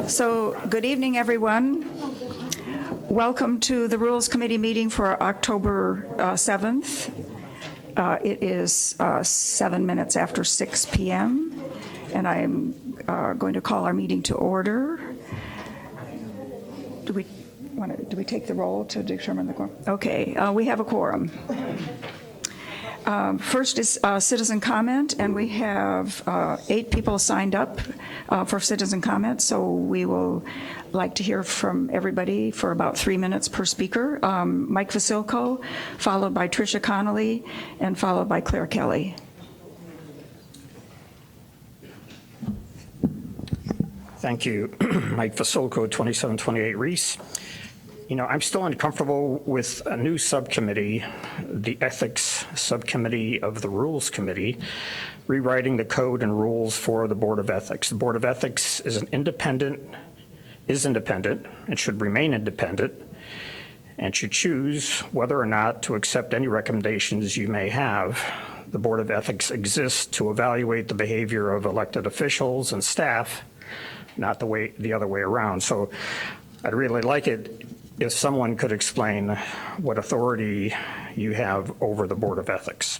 So, good evening, everyone. Welcome to the Rules Committee meeting for October 7th. It is 7 minutes after 6 p.m., and I'm going to call our meeting to order. Do we take the roll to determine the quorum? Okay, we have a quorum. First is citizen comment, and we have 8 people signed up for citizen comment, so we will like to hear from everybody for about 3 minutes per speaker. Mike Vasilko, followed by Tricia Connolly, and followed by Claire Kelly. Thank you. Mike Vasilko, 2728 Reese. You know, I'm still uncomfortable with a new subcommittee, the Ethics Subcommittee of the Rules Committee, rewriting the code and rules for the Board of Ethics. The Board of Ethics is independent and should remain independent, and should choose whether or not to accept any recommendations you may have. The Board of Ethics exists to evaluate the behavior of elected officials and staff, not the other way around. So I'd really like it if someone could explain what authority you have over the Board of Ethics.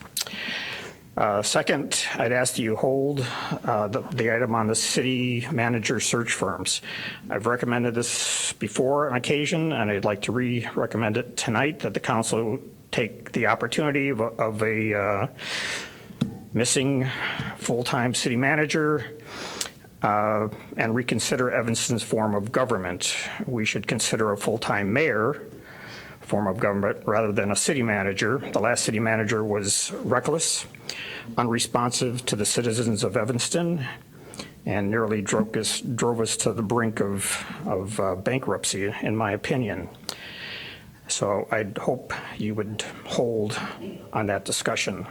Second, I'd ask that you hold the item on the city manager search firms. I've recommended this before on occasion, and I'd like to re-recommend it tonight, that the council take the opportunity of a missing full-time city manager and reconsider Evanston's form of government. We should consider a full-time mayor form of government rather than a city manager. The last city manager was reckless, unresponsive to the citizens of Evanston, and nearly drove us to the brink of bankruptcy, in my opinion. So I'd hope you would hold on that discussion.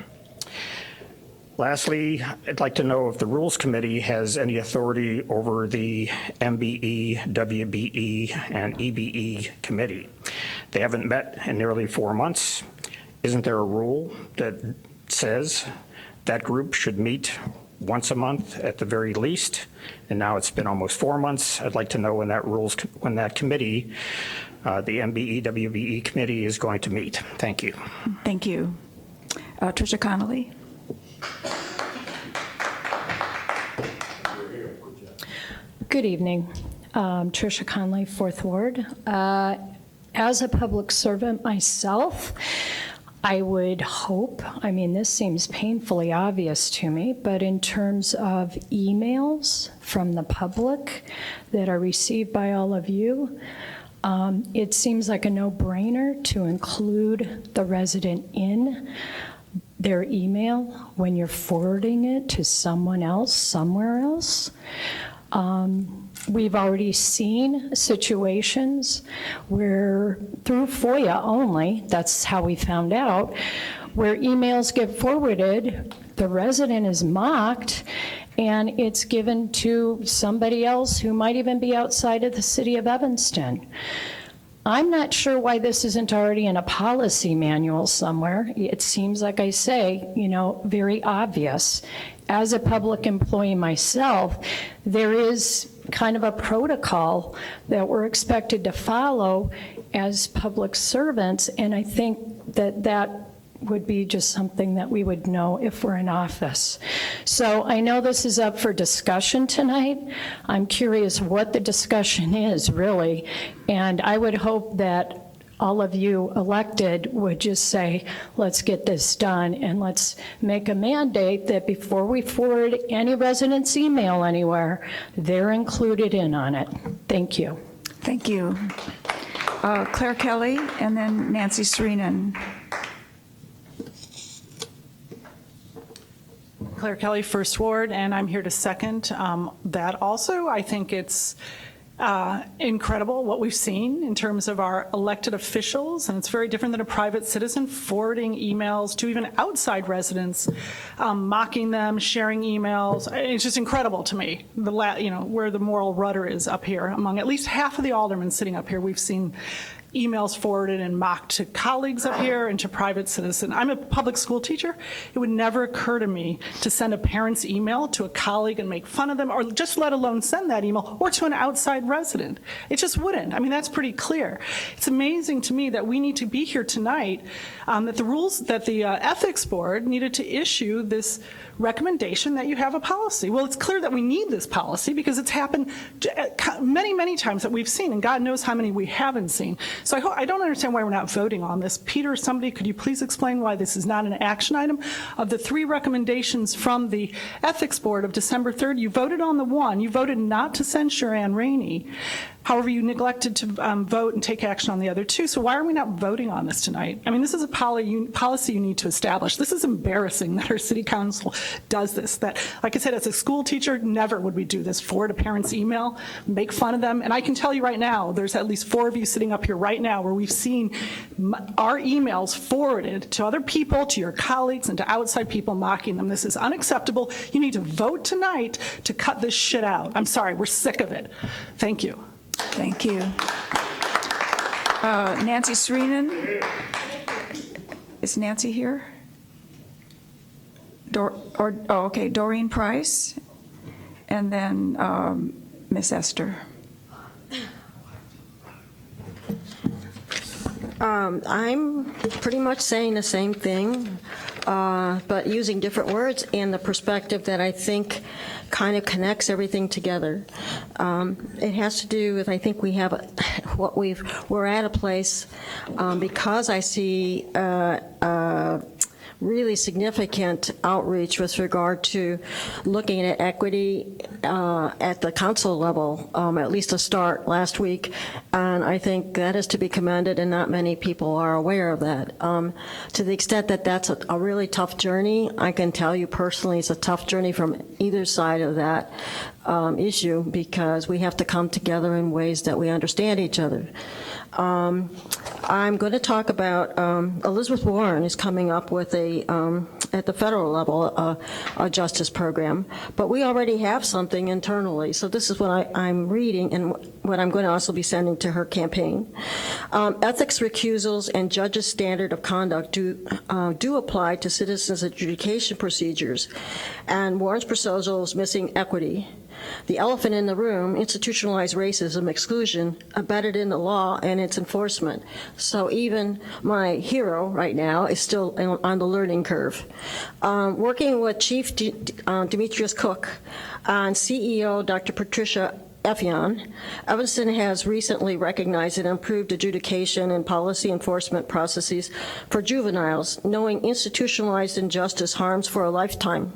Lastly, I'd like to know if the Rules Committee has any authority over the MBE, WBE, and EBE committee. They haven't met in nearly 4 months. Isn't there a rule that says that group should meet once a month at the very least? And now it's been almost 4 months. I'd like to know when that committee, the MBE, WBE committee, is going to meet. Thank you. Thank you. Tricia Connolly. Good evening. Tricia Connolly, 4th Ward. As a public servant myself, I would hope, this seems painfully obvious to me, but in terms of emails from the public that are received by all of you, it seems like a no-brainer to include the resident in their email when you're forwarding it to someone else, somewhere else. We've already seen situations where, through FOIA only, that's how we found out, where emails get forwarded, the resident is mocked, and it's given to somebody else who might even be outside of the city of Evanston. I'm not sure why this isn't already in a policy manual somewhere. It seems, like I say, very obvious. As a public employee myself, there is kind of a protocol that we're expected to follow as public servants, and I think that would be just something that we would know if we're in office. So I know this is up for discussion tonight. I'm curious what the discussion is, really, and I would hope that all of you elected would just say, let's get this done, and let's make a mandate that before we forward any resident's email anywhere, they're included in on it. Thank you. Thank you. Claire Kelly, and then Nancy Serenen. Claire Kelly, 1st Ward, and I'm here to second that also. I think it's incredible what we've seen in terms of our elected officials, and it's very different than a private citizen forwarding emails to even outside residents, mocking them, sharing emails. It's just incredible to me, where the moral rudder is up here. Among at least half of the aldermen sitting up here, we've seen emails forwarded and mocked to colleagues up here and to private citizens. I'm a public school teacher. It would never occur to me to send a parent's email to a colleague and make fun of them, or just let alone send that email, or to an outside resident. It just wouldn't. I mean, that's pretty clear. It's amazing to me that we need to be here tonight, that the rules, that the ethics board needed to issue this recommendation that you have a policy. Well, it's clear that we need this policy because it's happened many, many times that we've seen, and God knows how many we haven't seen. So I don't understand why we're not voting on this. Peter, somebody, could you please explain why this is not an action item? Of the 3 recommendations from the ethics board of December 3rd, you voted on the one. You voted not to censure Ann Rainey. However, you neglected to vote and take action on the other 2. So why are we not voting on this tonight? I mean, this is a policy you need to establish. This is embarrassing that our city council does this. That, like I said, as a school teacher, never would we do this. Forward a parent's email, make fun of them. And I can tell you right now, there's at least 4 of you sitting up here right now where we've seen our emails forwarded to other people, to your colleagues, and to outside people mocking them. This is unacceptable. You need to vote tonight to cut this shit out. I'm sorry, we're sick of it. Thank you. Thank you. Nancy Sreenan. Is Nancy here? Okay, Doreen Price, and then Miss Esther. I'm pretty much saying the same thing, but using different words and the perspective that I think kind of connects everything together. It has to do with, I think we have we're at a place because I see really significant outreach with regard to looking at equity at the council level, at least a start last week, and I think that is to be commended, and not many people are aware of that. To the extent that that's a really tough journey, I can tell you personally it's a tough journey from either side of that issue, because we have to come together in ways that we understand each other. I'm going to talk about Elizabeth Warren is coming up with at the federal level, a justice program, but we already have something internally. So this is what I'm reading and what I'm going to also be sending to her campaign. Ethics recusals and judges' standard of conduct do apply to citizens' adjudication procedures, and Warren's proposal is missing equity. The elephant in the room, institutionalized racism, exclusion, embedded in the law and its enforcement. So even my hero right now is still on the learning curve. Working with Chief Demetrius Cook and CEO Dr. Patricia Effion, Evanston has recently recognized and improved adjudication and policy enforcement processes for juveniles, knowing institutionalized injustice harms for a lifetime.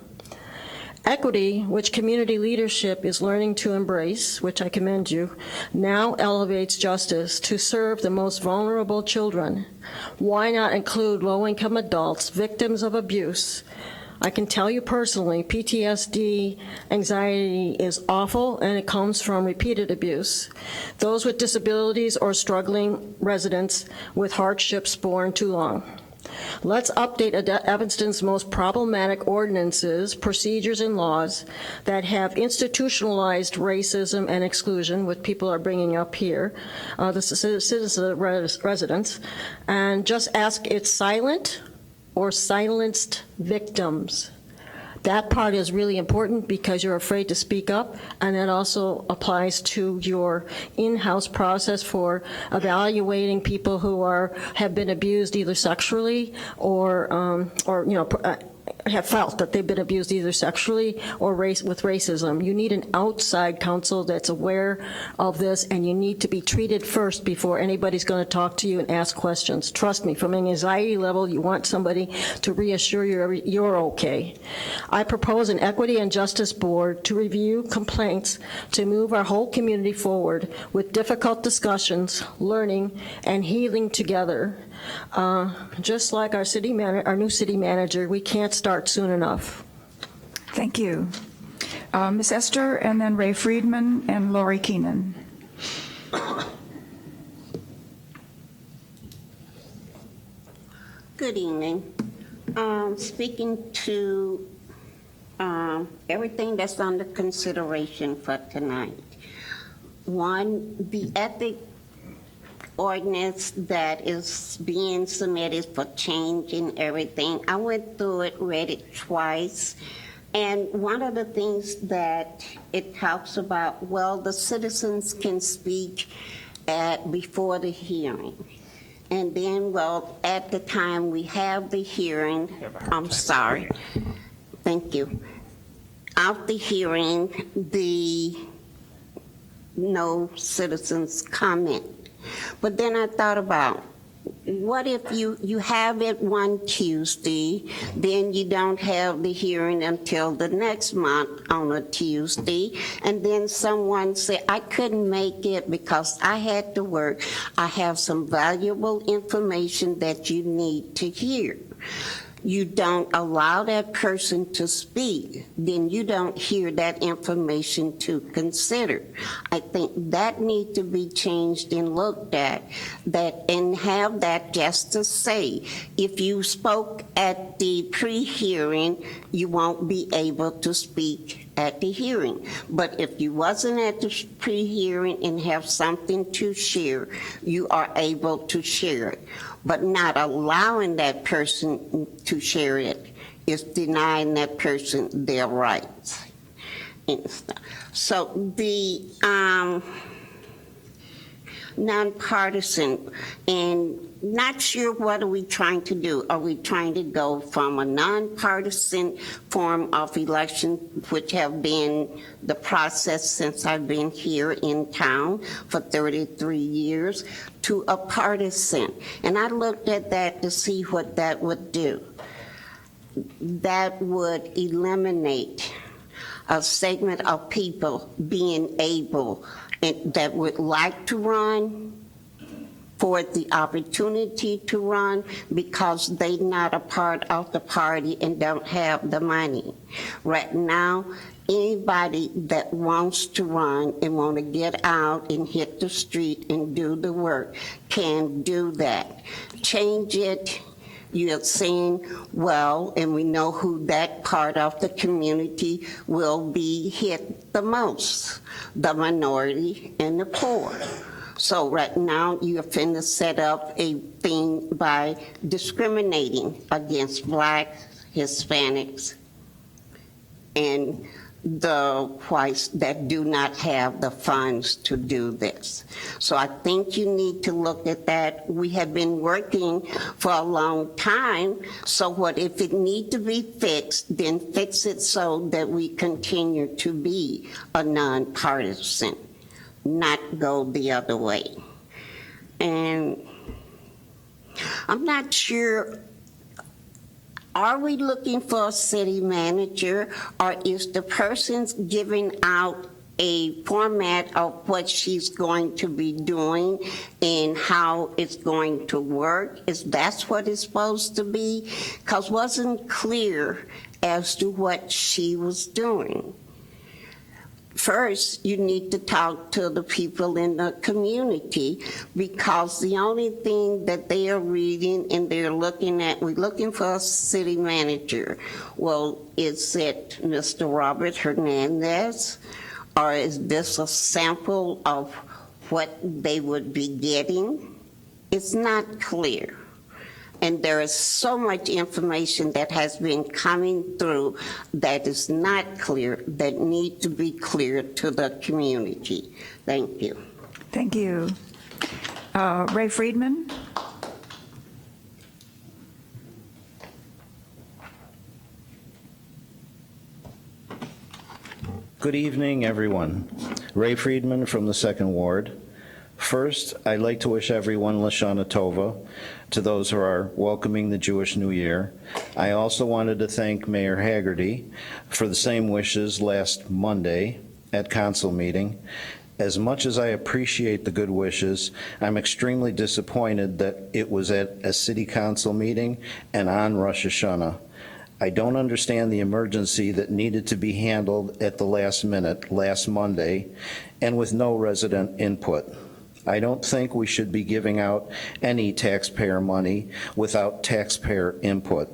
Equity, which community leadership is learning to embrace, which I commend you, now elevates justice to serve the most vulnerable children. Why not include low-income adults, victims of abuse? I can tell you personally, PTSD, anxiety is awful, and it comes from repeated abuse. Those with disabilities or struggling residents with hardships borne too long. Let's update Evanston's most problematic ordinances, procedures, and laws that have institutionalized racism and exclusion, which people are bringing up here, the citizen residents, and just ask it's silent or silenced victims. That part is really important because you're afraid to speak up, and that also applies to your in-house process for evaluating people who have been abused either sexually or have felt that they've been abused either sexually or with racism. You need an outside counsel that's aware of this, and you need to be treated first before anybody's going to talk to you and ask questions. Trust me, from an anxiety level, you want somebody to reassure you you're okay. I propose an Equity and Justice Board to review complaints to move our whole community forward with difficult discussions, learning, and healing together. Just like our new city manager, we can't start soon enough. Thank you. Ms. Esther, and then Ray Friedman and Lori Keenan. Good evening. Speaking to everything that's under consideration for tonight. One, the ordinance that is being submitted for change and everything. I went through it, read it twice, and one of the things that it talks about, well, the citizens can speak before the hearing. And then, well, at the time we have the hearing, I'm sorry, thank you. After hearing, no citizens comment. But then I thought about, what if you have it one Tuesday, then you don't have the hearing until the next month on a Tuesday, and then someone say, I couldn't make it because I had to work. I have some valuable information that you need to hear. You don't allow that person to speak, then you don't hear that information to consider. I think that needs to be changed and looked at, and have that just to say, if you spoke at the pre-hearing, you won't be able to speak at the hearing. But if you wasn't at the pre-hearing and have something to share, you are able to share it. But not allowing that person to share it is denying that person their rights. So the nonpartisan, and not sure what are we trying to do. Are we trying to go from a nonpartisan form of election, which have been the process since I've been here in town for 33 years, to a partisan? And I looked at that to see what that would do. That would eliminate a segment of people being able, and that would like to run, for the opportunity to run, because they're not a part of the party and don't have the money. Right now, anybody that wants to run and want to get out and hit the street and do the work can do that. Change it. You're saying, well, and we know who that part of the community will be hit the most, the minority and the poor. So right now, you're finna set up a thing by discriminating against Black, Hispanics, and the whites that do not have the funds to do this. So I think you need to look at that. We have been working for a long time, so what if it need to be fixed, then fix it so that we continue to be a nonpartisan, not go the other way. And I'm not sure, are we looking for a city manager, or is the person giving out a format of what she's going to be doing and how it's going to work? Is that what it's supposed to be? Because wasn't clear as to what she was doing. First, you need to talk to the people in the community, because the only thing that they are reading and they're looking at, we're looking for a city manager. Well, is it Mr. Robert Hernandez, or is this a sample of what they would be getting? It's not clear. And there is so much information that has been coming through that is not clear, that need to be clear to the community. Thank you. Thank you. Ray Friedman? Good evening, everyone. Ray Friedman from the 2nd Ward. First, I'd like to wish everyone Lashana Tova, to those who are welcoming the Jewish New Year. I also wanted to thank Mayor Haggerty for the same wishes last Monday at council meeting. As much as I appreciate the good wishes, I'm extremely disappointed that it was at a city council meeting and on Rosh Hashanah. I don't understand the emergency that needed to be handled at the last minute, last Monday, and with no resident input. I don't think we should be giving out any taxpayer money without taxpayer input.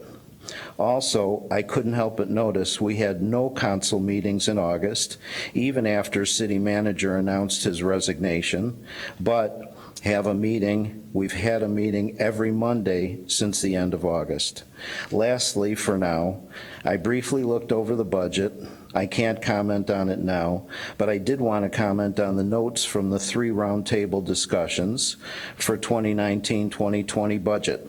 Also, I couldn't help but notice we had no council meetings in August, even after city manager announced his resignation, but have a meeting. We've had a meeting every Monday since the end of August. Lastly, for now, I briefly looked over the budget. I can't comment on it now, but I did want to comment on the notes from the 3 roundtable discussions for 2019-2020 budget.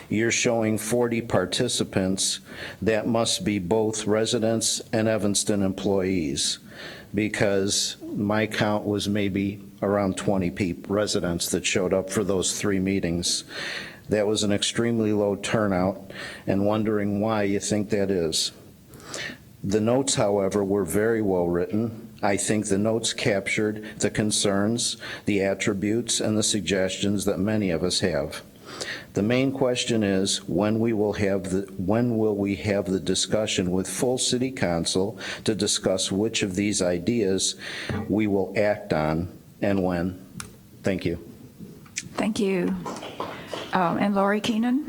You're showing 40 participants. That must be both residents and Evanston employees, because my count was maybe around 20 residents that showed up for those 3 meetings. That was an extremely low turnout, and wondering why you think that is. The notes, however, were very well written. I think the notes captured the concerns, the attributes, and the suggestions that many of us have. The main question is, when will we have the discussion with full city council to discuss which of these ideas we will act on and when? Thank you. Thank you. And Lori Keenan?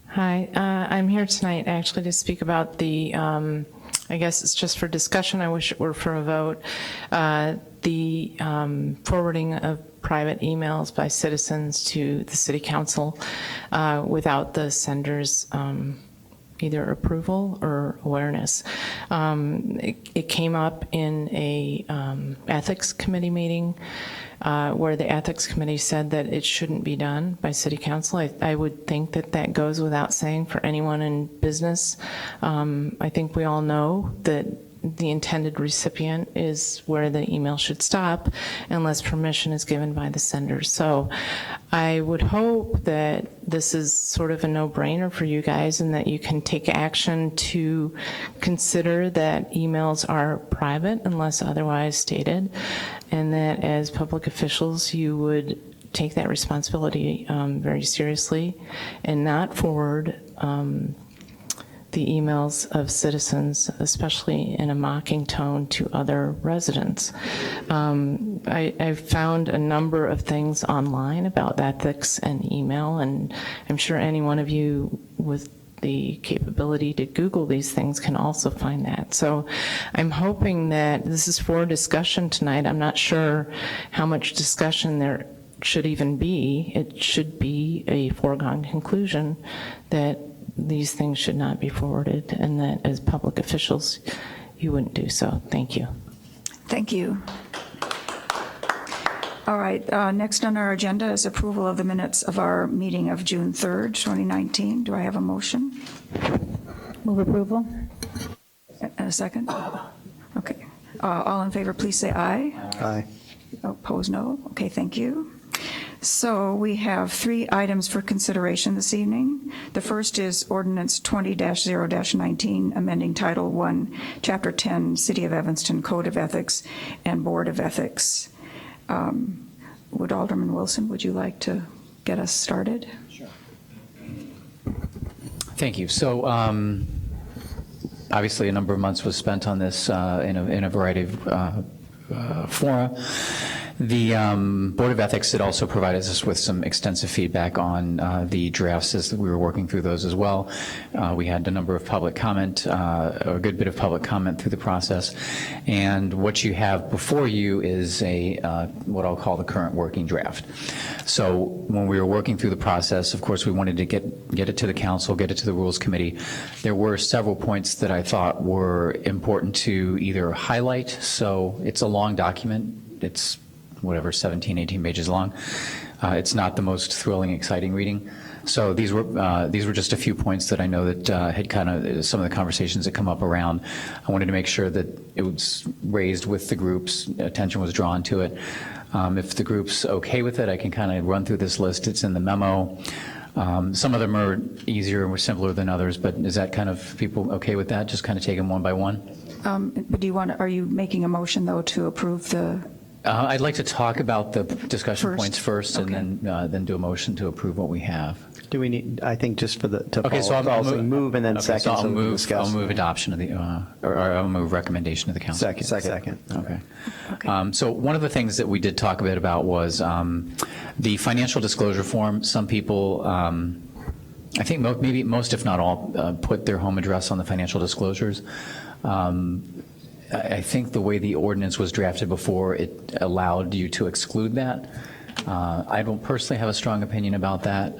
Hi, I'm here tonight actually to speak about the, I guess it's just for discussion, I wish it were for a vote, the forwarding of private emails by citizens to the city council without the sender's either approval or awareness. It came up in a ethics committee meeting where the ethics committee said that it shouldn't be done by city council. I would think that that goes without saying for anyone in business. I think we all know that the intended recipient is where the email should stop unless permission is given by the sender. So I would hope that this is sort of a no-brainer for you guys and that you can take action to consider that emails are private unless otherwise stated, and that as public officials you would take that responsibility very seriously and not forward the emails of citizens, especially in a mocking tone to other residents. I've found a number of things online about ethics and email, and I'm sure any one of you with the capability to Google these things can also find that. So I'm hoping that this is for discussion tonight. I'm not sure how much discussion there should even be. It should be a foregone conclusion that these things should not be forwarded, and that as public officials, you wouldn't do so. Thank you. Thank you. All right, next on our agenda is approval of the minutes of our meeting of June 3rd, 2019. Do I have a motion? Move approval. And a second? Okay. All in favor, please say aye. Aye. Opposed, no. Okay, thank you. So we have 3 items for consideration this evening. The first is Ordinance 20-0-19, amending Title I, Chapter 10, City of Evanston Code of Ethics and Board of Ethics. Would Alderman Wilson, would you like to get us started? Sure. Thank you. So obviously a number of months was spent on this in a variety of fora. The Board of Ethics had also provided us with some extensive feedback on the drafts as we were working through those as well. We had a number of public comment, a good bit of public comment through the process. And what you have before you is a what I'll call the current working draft. So when we were working through the process, of course, we wanted to get it to the council, get it to the Rules Committee. There were several points that I thought were important to either highlight. So it's a long document. It's whatever, 17, 18 pages long. It's not the most thrilling, exciting reading. So these were just a few points that I know that had kind of some of the conversations that come up around. I wanted to make sure that it was raised with the groups, attention was drawn to it. If the group's okay with it, I can kind of run through this list. It's in the memo. Some of them are easier or simpler than others, but is that kind of people okay with that? Just kind of take them one by one? But do you are you making a motion, though, to approve the? I'd like to talk about the discussion points first, Okay. and then do a motion to approve what we have. Do we need, I think just for the, to Okay, so follow, also move and then okay, second, so so we can discuss. I'll move adoption of the, or I'll move recommendation of the council. Second. Okay. Okay. So one of the things that we did talk a bit about was the financial disclosure form. Some people I think maybe most, if not all, put their home address on the financial disclosures. I think the way the ordinance was drafted before, it allowed you to exclude that. I don't personally have a strong opinion about that.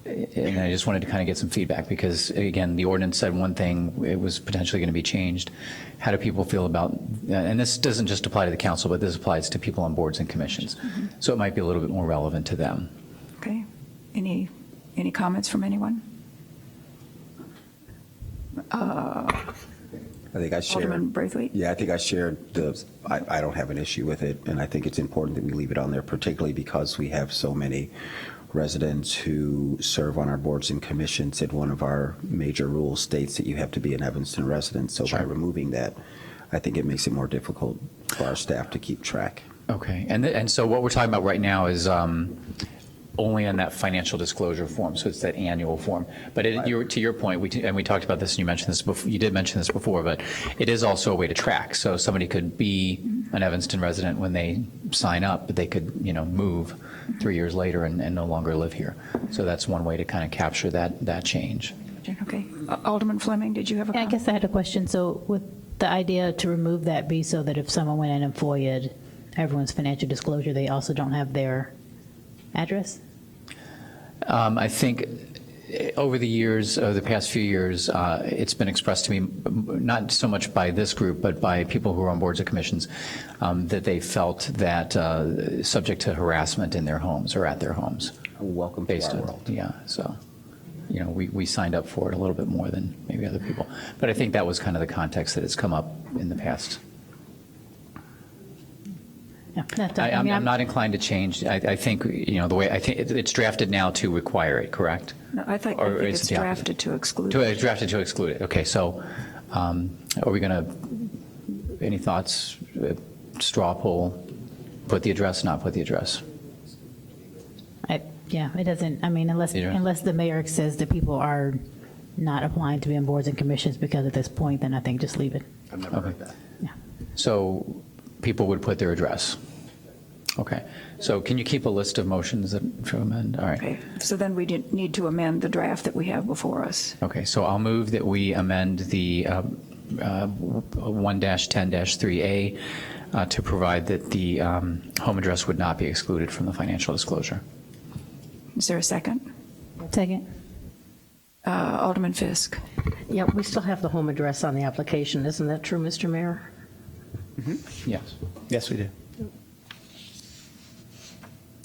And I just wanted to kind of get some feedback because, again, the ordinance said one thing, it was potentially going to be changed. How do people feel about, and this doesn't just apply to the council, but this applies to people on boards and commissions. So it might be a little bit more relevant to them. Okay. Any comments from anyone? I think I shared. Alderman Braithwaite? Yeah, I think I shared I don't have an issue with it, and I think it's important that we leave it on there, particularly because we have so many residents who serve on our boards and commissions, and one of our major rules states that you have to be an Evanston resident. So by removing that, I think it makes it more difficult for our staff to keep track. Okay. And so what we're talking about right now is only on that financial disclosure form, so it's that annual form. But to your point, we talked about this, and you mentioned this before. You did mention this before, but it is also a way to track. So somebody could be an Evanston resident when they sign up, but they could, move 3 years later and no longer live here. So that's one way to kind of capture that change. Okay. Alderman Fleming, did you have a comment? I guess I had a question. So would the idea to remove that be so that if someone went in and FOIA'd everyone's financial disclosure, they also don't have their address? I think over the past few years, it's been expressed to me, not so much by this group, but by people who are on boards and commissions, that they felt that subject to harassment in their homes or at their homes. Welcome to our world. Yeah, so, we signed up for it a little bit more than maybe other people. But I think that was kind of the context that has come up in the past. Yeah, I'm not inclined to change. I think, the way, I think it's drafted now to require it, correct? No, I think it's drafted to exclude. Drafted to exclude it. Okay, so are we going to, any thoughts, straw poll, put the address, not put the address? It doesn't, unless the mayor says that people are not applying to be on boards and commissions because at this point, then I think just leave it. I've never heard that. Yeah. So people would put their address. Okay. So can you keep a list of motions to amend? All right. Okay. So then we need to amend the draft that we have before us. Okay. So I'll move that we amend the 1-10-3A to provide that the home address would not be excluded from the financial disclosure. Is there a second? Second. Alderman Fisk. Yeah, we still have the home address on the application. Isn't that true, Mr. Mayor? Yes. Yes, we do.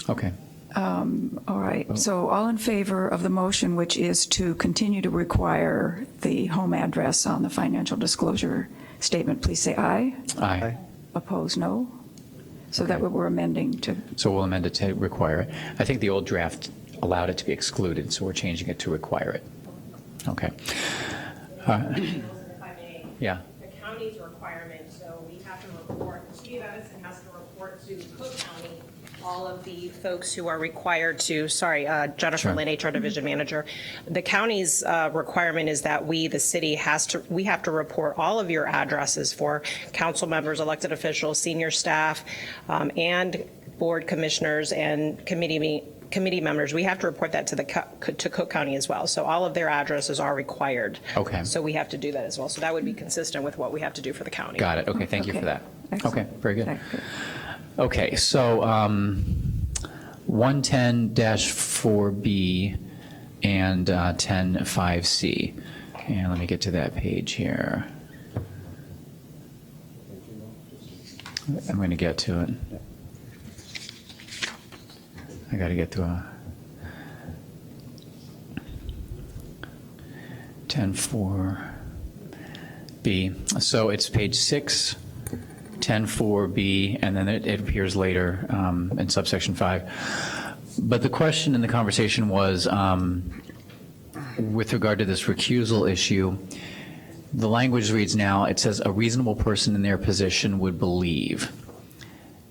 Okay. All right. So all in favor of the motion, which is to continue to require the home address on the financial disclosure statement, please say aye. Aye. Opposed, no. So that we're amending to. So we'll amend it to require it. I think the old draft allowed it to be excluded, so we're changing it to require it. Okay. If I may. Yeah. The county's requirement, so we have to report, the city of Evanston has to report to Cook County all of the folks who are required to, Jennifer Sure. Lynn, HR Division Manager. The county's requirement is that we, the city, we have to report all of your addresses for council members, elected officials, senior staff, and board commissioners and committee members. We have to report that to Cook County as well. So all of their addresses are required. Okay. So we have to do that as well. So that would be consistent with what we have to do for the county. Got it. Okay. Thank you for that. Excellent. Okay. Very good. Okay. Okay. So 110-4B and 10-5C. And let me get to that page here. I'm going to get to it. I got to get to a 10-4B. So it's page 6, 10-4B, and then it appears later in subsection 5. But the question in the conversation was, with regard to this recusal issue, the language reads now, it says a reasonable person in their position would believe.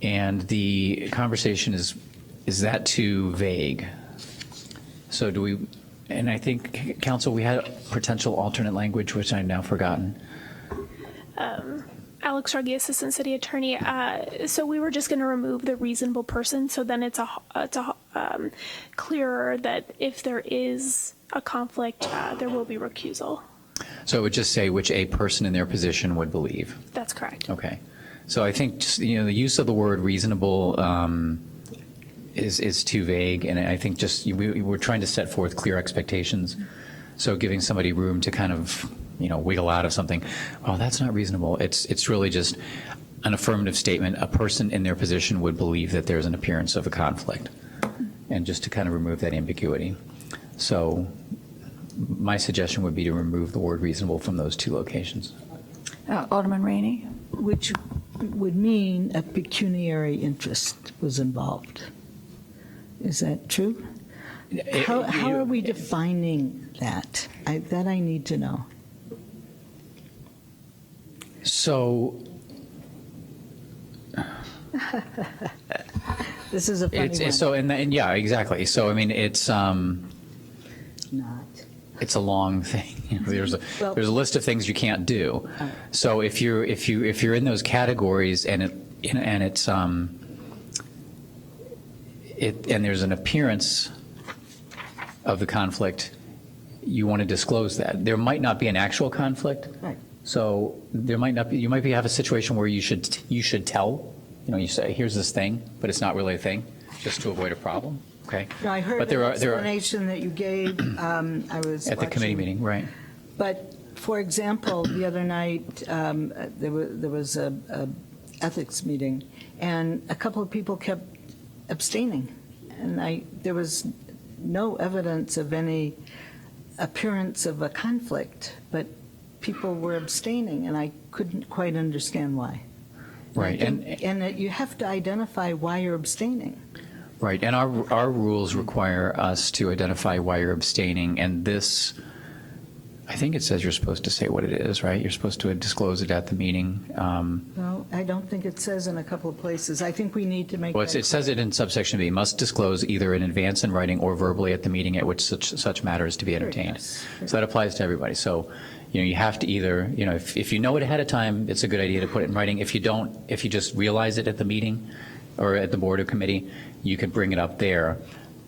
And the conversation is that too vague? So do we, and I think, Council, we had potential alternate language, which I've now forgotten. Alex Ruggie, Assistant City Attorney. So we were just going to remove the reasonable person, so then it's a clearer that if there is a conflict, there will be recusal. So it would just say which a person in their position would believe. That's correct. Okay. So I think just, the use of the word reasonable is too vague, and I think just we're trying to set forth clear expectations. So giving somebody room to kind of wiggle out of something, oh, that's not reasonable. It's really just an affirmative statement. A person in their position would believe that there's an appearance of a conflict, and just to kind of remove that ambiguity. So my suggestion would be to remove the word reasonable from those two locations. Alderman Rainey? Which would mean a pecuniary interest was involved. Is that true? How are we defining that? That I need to know. So This is a funny one. So and yeah, exactly. So I mean, it's Not. it's a long thing. There's a list of things you can't do. So if you're in those categories and it's and there's an appearance of the conflict, you want to disclose that. There might not be an actual conflict. Right. So there might not be. You might have a situation where you should tell. You say, here's this thing, but it's not really a thing, just to avoid a problem. Okay. No, I heard but the explanation that you gave. I was at the committee meeting, right? But for example, the other night there was a ethics meeting, and a couple of people kept abstaining, and there was no evidence of any appearance of a conflict, but people were abstaining, and I couldn't quite understand why. Right, and that you have to identify why you're abstaining. Right, and our rules require us to identify why you're abstaining, and this, I think it says you're supposed to say what it is, right? You're supposed to disclose it at the meeting. No, I don't think it says in a couple of places. I think we need to make Well, that it says it in subsection B, must disclose either in advance in writing or verbally at the meeting at which such matter is to be entertained. So that applies to everybody. So, you have to either, if you know it ahead of time, it's a good idea to put it in writing. If you don't, if you just realize it at the meeting or at the board or committee, you could bring it up there,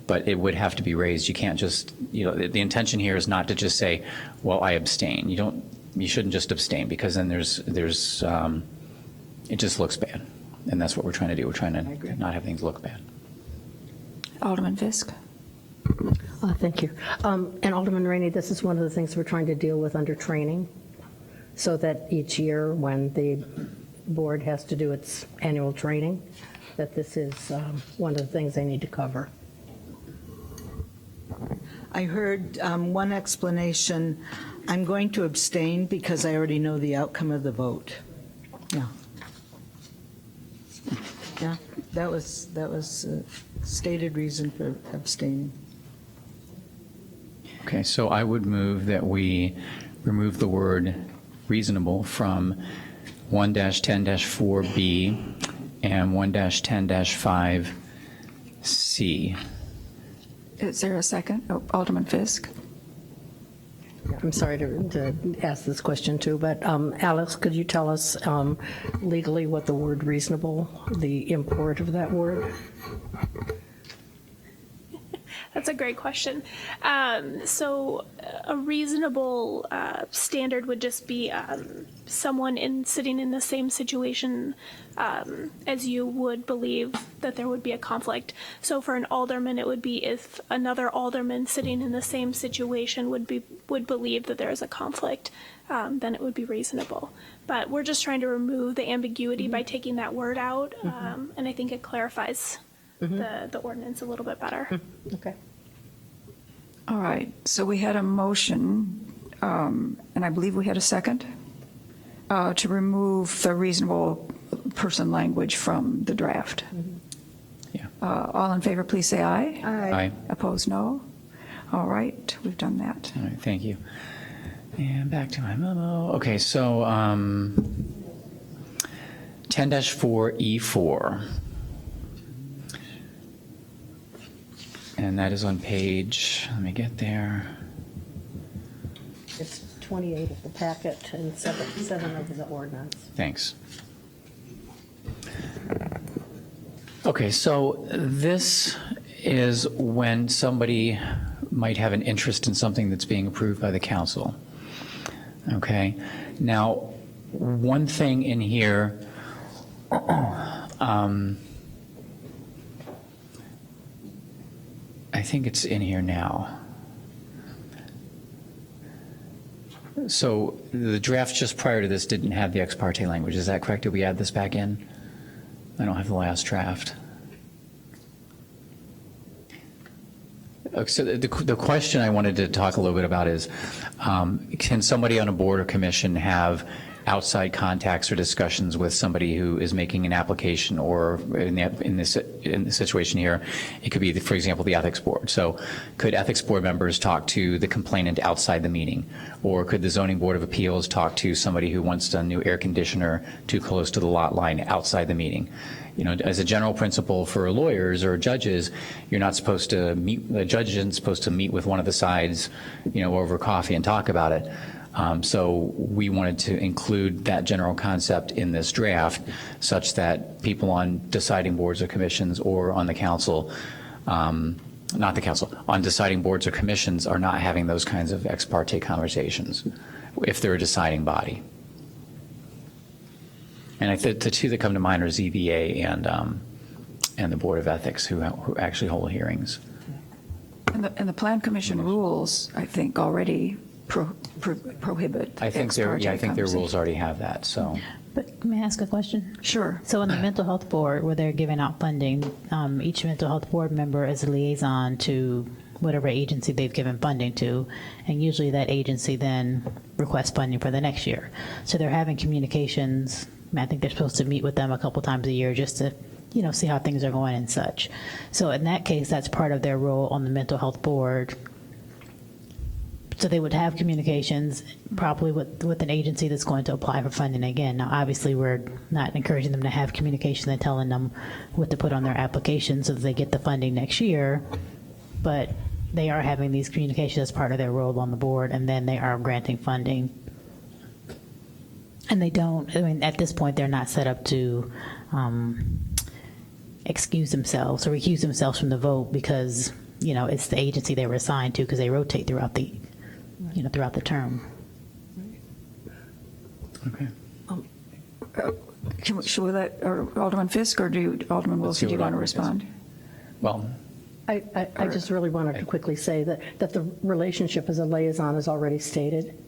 but it would have to be raised. You can't just, the intention here is not to just say, well, I abstain. You shouldn't just abstain, because then there's it just looks bad. And that's what we're trying to do. We're trying to not have things look bad. Alderman Fisk? Thank you. And Alderman Rainey, this is one of the things we're trying to deal with under training, so that each year when the board has to do its annual training, that this is one of the things they need to cover. I heard one explanation. I'm going to abstain because I already know the outcome of the vote. Yeah, that was a stated reason for abstaining. Okay, so I would move that we remove the word reasonable from 1-10-4B and 1-10-5C. Is there a second? Oh, Alderman Fisk? I'm sorry to ask this question too, but Alex, could you tell us legally what the word reasonable, the import of that word? That's a great question. So a reasonable standard would just be someone sitting in the same situation as you would believe that there would be a conflict. So for an alderman, it would be if another alderman sitting in the same situation would believe that there is a conflict, then it would be reasonable. But we're just trying to remove the ambiguity by taking that word out, and I think it clarifies the ordinance a little bit better. Okay. All right, so we had a motion, and I believe we had a second, to remove the reasonable person language from the draft. Yeah. All in favor, please say aye. Aye. Opposed, no. All right, we've done that. All right, thank you. And back to my memo. Okay, so 10-4E4. And that is on page, let me get there. It's 28 of the packet and 7 of the ordinance. Thanks. Okay, so this is when somebody might have an interest in something that's being approved by the council. Okay? Now, one thing in here, I think it's in here now. So the draft just prior to this didn't have the ex parte language. Is that correct? Did we add this back in? I don't have the last draft. So the question I wanted to talk a little bit about is, can somebody on a board or commission have outside contacts or discussions with somebody who is making an application, or in this situation here, it could be, for example, the ethics board. So could ethics board members talk to the complainant outside the meeting? Or could the zoning board of appeals talk to somebody who wants a new air conditioner too close to the lot line outside the meeting? You know, as a general principle for lawyers or judges, you're not supposed to meet, the judge isn't supposed to meet with one of the sides, you know, over coffee and talk about it. So we wanted to include that general concept in this draft such that people on deciding boards or commissions or on the council, not the council, on deciding boards or commissions are not having those kinds of ex parte conversations if they're a deciding body. And I think the two that come to mind are ZBA and the Board of Ethics who actually hold hearings. And the Plan Commission rules, I think, already prohibit. I think their rules already have that. So, But may I ask a question? Sure. So in the mental health board, where they're giving out funding, each mental health board member is a liaison to whatever agency they've given funding to, and usually that agency then requests funding for the next year. So they're having communications. I think they're supposed to meet with them a couple times a year just to, you know, see how things are going and such. So in that case, that's part of their role on the mental health board. So they would have communications probably with an agency that's going to apply for funding again. Now, obviously, we're not encouraging them to have communication and telling them what to put on their application so that they get the funding next year, but they are having these communications as part of their role on the board, and then they are granting funding. And they don't, I mean, at this point, they're not set up to excuse themselves or recuse themselves from the vote because, you know, it's the agency they were assigned to because they rotate throughout the, you know, throughout the term. Okay. Should we let Alderman Fisk or Alderman Wilson, do you want to respond? Well, I just really wanted to quickly say that the relationship as a liaison is already stated.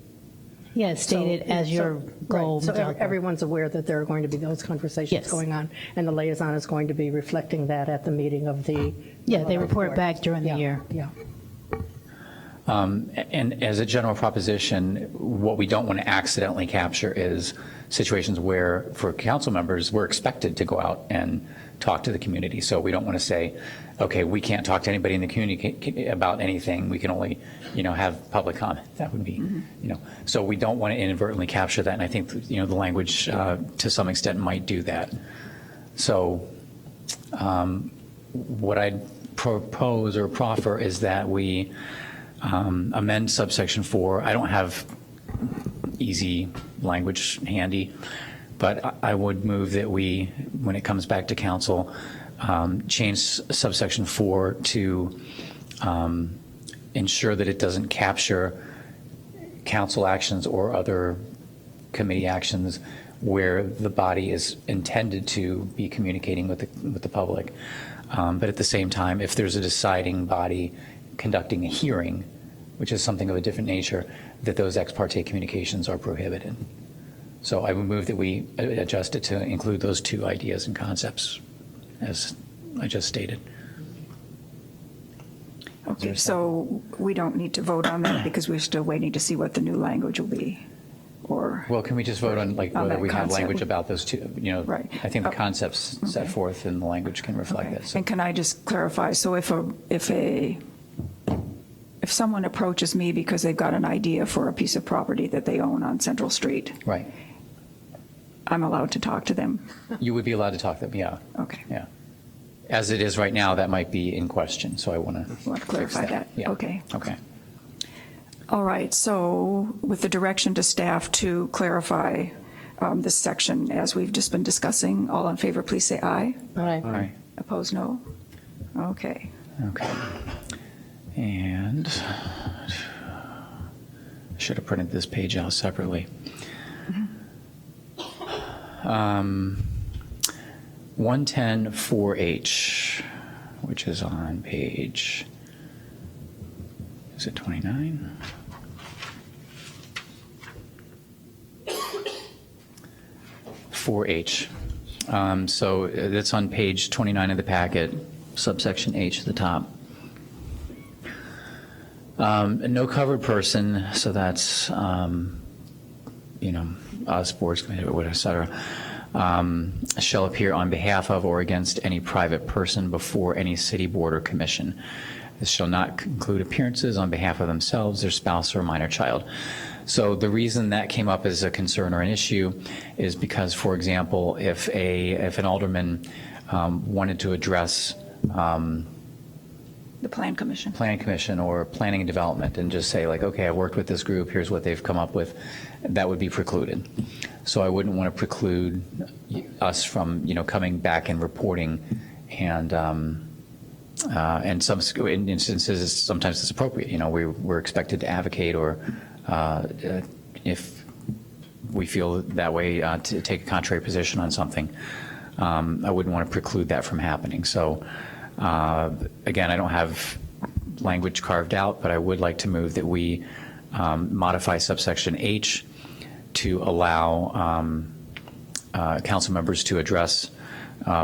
Yeah, it's stated as your goal. Right. So everyone's aware that there are going to be those conversations going on, and the liaison is going to be reflecting that at the meeting of the. Yeah, they report back during the year. Yeah. And as a general proposition, what we don't want to accidentally capture is situations where, for council members, we're expected to go out and talk to the community. So we don't want to say, okay, we can't talk to anybody in the community about anything. We can only, you know, have public comment. That would be, you know. So we don't want to inadvertently capture that. And I think, you know, the language to some extent might do that. So what I'd propose or proffer is that we amend subsection 4. I don't have easy language handy, but I would move that we, when it comes back to council, change subsection 4 to ensure that it doesn't capture council actions or other committee actions where the body is intended to be communicating with the public. But at the same time, if there's a deciding body conducting a hearing, which is something of a different nature, that those ex parte communications are prohibited. So I would move that we adjust it to include those two ideas and concepts, as I just stated. Okay, so we don't need to vote on that because we're still waiting to see what the new language will be, or? Well, can we just vote on like whether we have language about those two? You know, right. I think the concepts set forth in the language can reflect that. So. And can I just clarify? So if someone approaches me because they've got an idea for a piece of property that they own on Central Street, right, I'm allowed to talk to them? You would be allowed to talk to them, yeah. Okay. Yeah. As it is right now, that might be in question, so I want to clarify that. Yeah. Okay. Okay. All right, so with the direction to staff to clarify this section as we've just been discussing, all in favor, please say aye. Aye. Aye. Opposed, no? Okay. Okay. And I should have printed this page out separately. 110-4H, which is on page, is it 29? So that's on page 29 of the packet, subsection H at the top. No covered person, so that's, us, boards, committee, et cetera, shall appear on behalf of or against any private person before any city board or commission. This shall not include appearances on behalf of themselves, their spouse, or minor child. So the reason that came up as a concern or an issue is because, for example, if an alderman wanted to address The Plan Commission. or planning and development and just say like, okay, I worked with this group, here's what they've come up with, that would be precluded. So I wouldn't want to preclude us from, coming back and reporting, and in instances, sometimes it's appropriate. We're expected to advocate, or if we feel that way, to take a contrary position on something. I wouldn't want to preclude that from happening. So again, I don't have language carved out, but I would like to move that we modify subsection H to allow council members to address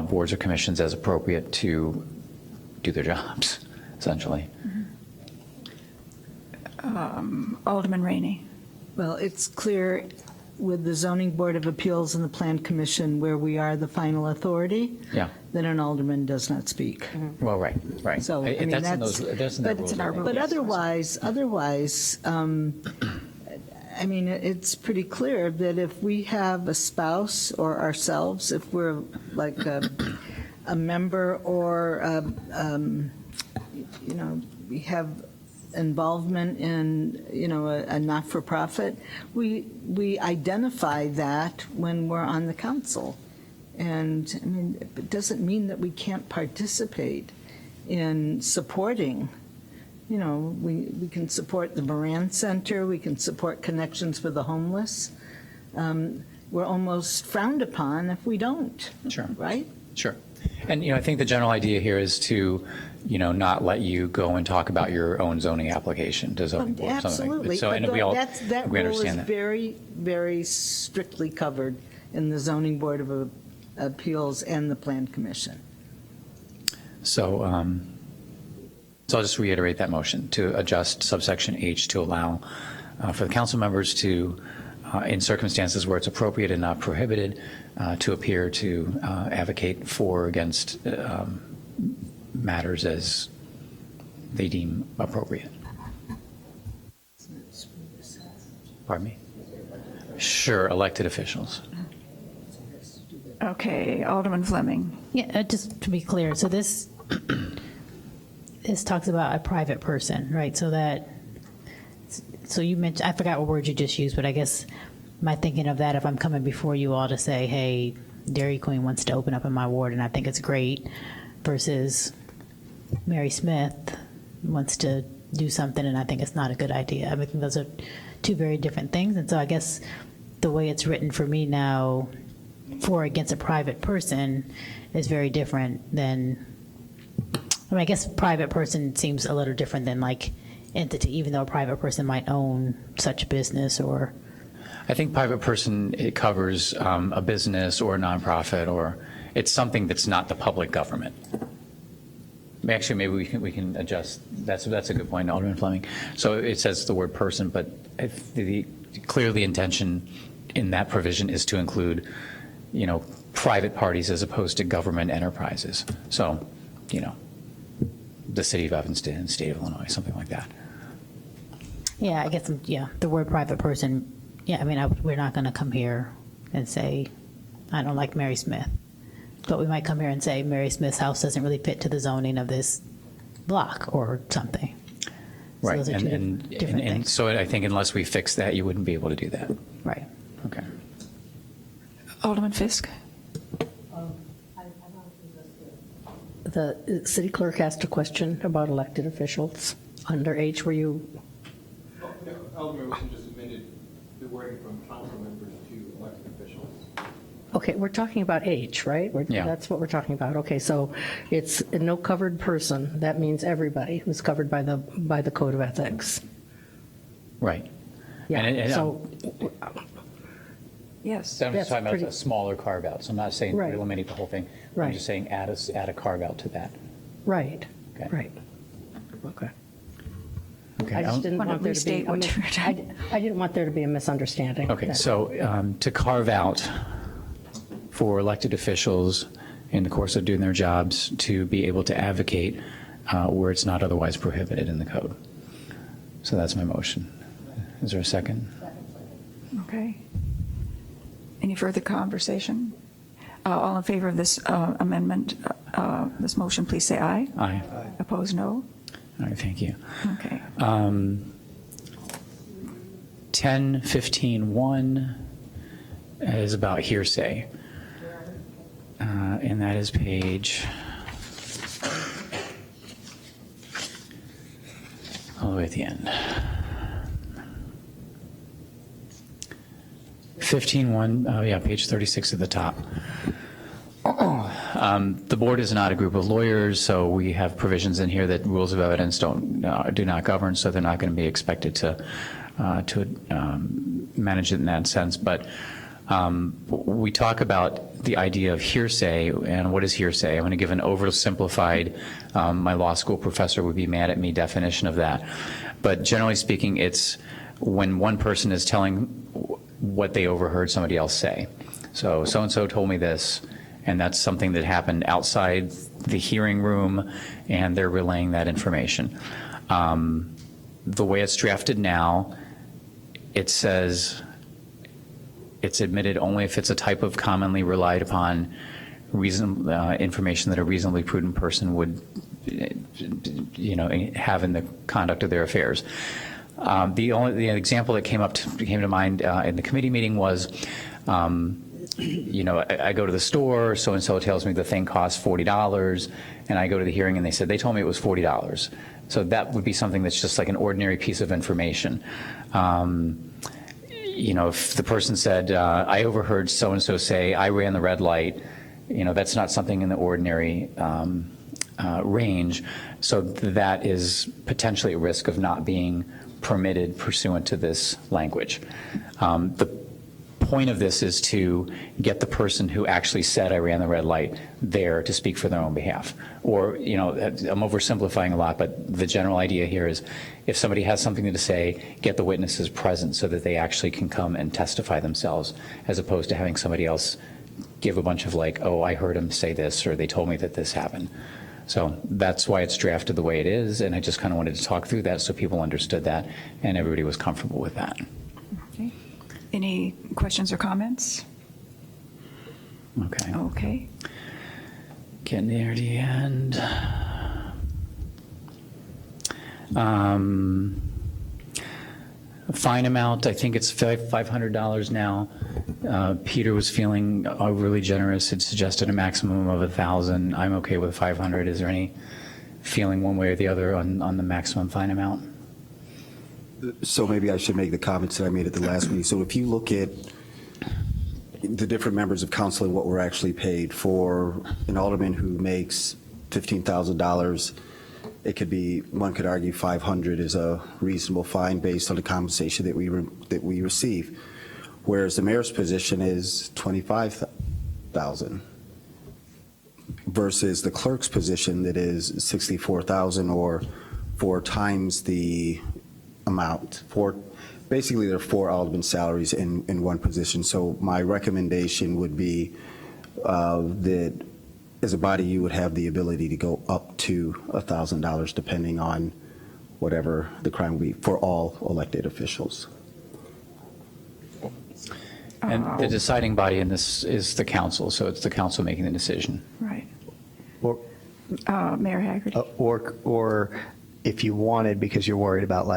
boards or commissions as appropriate to do their jobs, essentially. Alderman Rainey. Well, it's clear with the Zoning Board of Appeals and the Plan Commission, where we are the final authority, Yeah. that an alderman does not speak. Well, right. So, I mean, That's in that's, those, in the rules. but otherwise, I mean, it's pretty clear that if we have a spouse or ourselves, if we're like a member or, we have involvement in, a not-for-profit, we identify that when we're on the council. And, I mean, it doesn't mean that we can't participate in supporting. We can support the Moran Center, we can support Connections for the Homeless. We're almost frowned upon if we don't. Sure. Right? Sure. And, I think the general idea here is to, not let you go and talk about your own zoning application to zoning board. Absolutely. So, and But we all, that we rule is understand that. very, very strictly covered in the Zoning Board of Appeals and the Plan Commission. So I'll just reiterate that motion to adjust subsection H to allow for the council members to, in circumstances where it's appropriate and not prohibited, to appear to advocate for or against matters as they deem appropriate. Pardon me? Sure, elected officials. Okay, Alderman Fleming. Yeah, just to be clear, so this talks about a private person, right? So you mentioned, I forgot what word you just used, but I guess my thinking of that, if I'm coming before you all to say, hey, Dairy Queen wants to open up in my ward and I think it's great, versus Mary Smith wants to do something and I think it's not a good idea. I mean, those are two very different things. And so I guess the way it's written for me now, for or against a private person, is very different than, I guess private person seems a little different than like entity, even though a private person might own such business or. I think private person, it covers a business or a nonprofit, or it's something that's not the public government. Actually, maybe we can adjust. That's a good point, Alderman Fleming. So it says the word person, but clearly the intention in that provision is to include, private parties as opposed to government enterprises. So, the city of Evanston, state of Illinois, something like that. Yeah, I guess, the word private person, I mean, we're not going to come here and say, I don't like Mary Smith. But we might come here and say, Mary Smith's house doesn't really fit to the zoning of this block or something. So Right, those are two and different things. so I think unless we fix that, you wouldn't be able to do that. Right. Okay. Alderman Fisk. The city clerk asked a question about elected officials under H. Were you? Alderman Wilson just amended the wording from council members to elected officials. Okay, we're talking about H, right? Yeah. That's what we're talking about. Okay, so it's no covered person. That means everybody who's covered by the Code of Ethics. Right. Yeah, And so, Yes. I'm just That's talking about pretty- a smaller carve-out, so I'm not saying Right. eliminate the whole thing. I'm Right. just saying add a carve-out to that. right, Okay. right. Okay. Okay. I just didn't Want to want there to be, restate what you're I didn't want there to be a misunderstanding. Okay, so to carve out for elected officials in the course of doing their jobs to be able to advocate where it's not otherwise prohibited in the code. So that's my motion. Is there a second? Okay. Any further conversation? All in favor of this amendment, this motion, please say aye. Aye. Opposed, no? All right, thank you. Okay. 10-15-1 is about hearsay. And that is page, all the way at the end. 15-1, yeah, page 36 at the top. The board is not a group of lawyers, so we have provisions in here that rules of evidence do not govern, so they're not going to be expected to manage it in that sense. But we talk about the idea of hearsay, and what is hearsay? I'm going to give an oversimplified, my law school professor would be mad at me, definition of that. But generally speaking, it's when one person is telling what they overheard somebody else say. So-and-so told me this, and that's something that happened outside the hearing room, and they're relaying that information. The way it's drafted now, it says it's admitted only if it's a type of commonly relied upon information that a reasonably prudent person would, have in the conduct of their affairs. The example that came to mind in the committee meeting was, I go to the store, so-and-so tells me the thing costs $40, and I go to the hearing and they said, they told me it was $40. So that would be something that's just like an ordinary piece of information. If the person said, I overheard so-and-so say, I ran the red light, that's not something in the ordinary range. So that is potentially a risk of not being permitted pursuant to this language. The point of this is to get the person who actually said I ran the red light there to speak for their own behalf. Or, I'm oversimplifying a lot, but the general idea here is if somebody has something to say, get the witnesses present so that they actually can come and testify themselves, as opposed to having somebody else give a bunch of oh, I heard him say this, or they told me that this happened. So that's why it's drafted the way it is, and I just kind of wanted to talk through that so people understood that and everybody was comfortable with that. Okay. Any questions or comments? Okay. Okay. Getting near the end. Fine amount, I think it's $500 now. Peter was feeling overly generous, had suggested a maximum of $1,000. I'm okay with $500. Is there any feeling one way or the other on the maximum fine amount? So maybe I should make the comments that I made at the last meeting. So if you look at the different members of council and what we're actually paid for an alderman who makes $15,000, it could be, one could argue 500 is a reasonable fine based on the compensation that we receive, whereas the mayor's position is 25,000 versus the clerk's position that is 64,000, or 4 times the amount. Basically, there are 4 alderman salaries in one position. So my recommendation would be that as a body, you would have the ability to go up to $1,000 depending on whatever the crime would be for all elected officials. And the deciding body in this is the council, so it's the council making the decision. Right. Or, Mayor Haggerty. or if you wanted, because you're worried about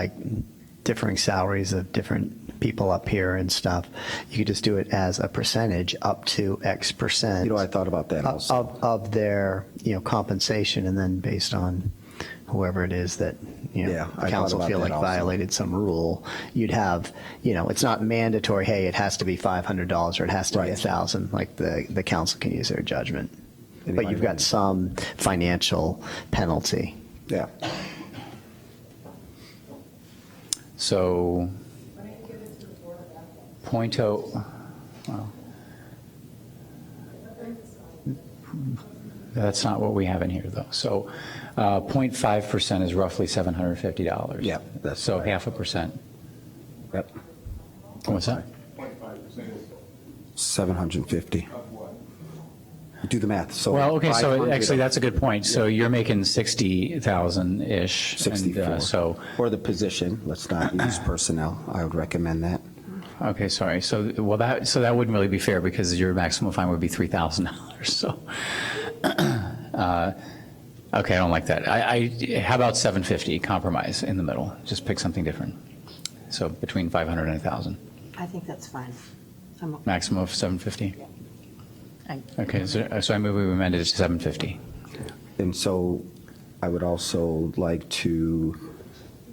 differing salaries of different people up here and stuff, you could just do it as a percentage up to X percent. You know, I thought about that also. Of their, compensation, and then based on whoever it is that, Yeah, the I thought council about feel that like also. violated some rule, you'd have, it's not mandatory, hey, it has to be $500 or it has to be Right. $1,000, like the council can use their judgment. But Anybody you've got want- some financial penalty. Yeah. So, well, that's not what we have in here, though. So 0.5% is roughly $750. Yeah, that's so right. 0.5%. Yep. What's that? 750. Do the math. So Well, okay, so 500 actually, that's a good point. So you're making 60,000-ish. 64. So, for the position, let's not use personnel. I would recommend that. okay, sorry. So, that wouldn't really be fair because your maximum fine would be $3,000. So, okay, I don't like that. How about 750, compromise in the middle? Just pick something different. So between 500 and 1,000. I think that's fine. Maximum of 750? Okay, so I move we amend it to 750. And so I would also like to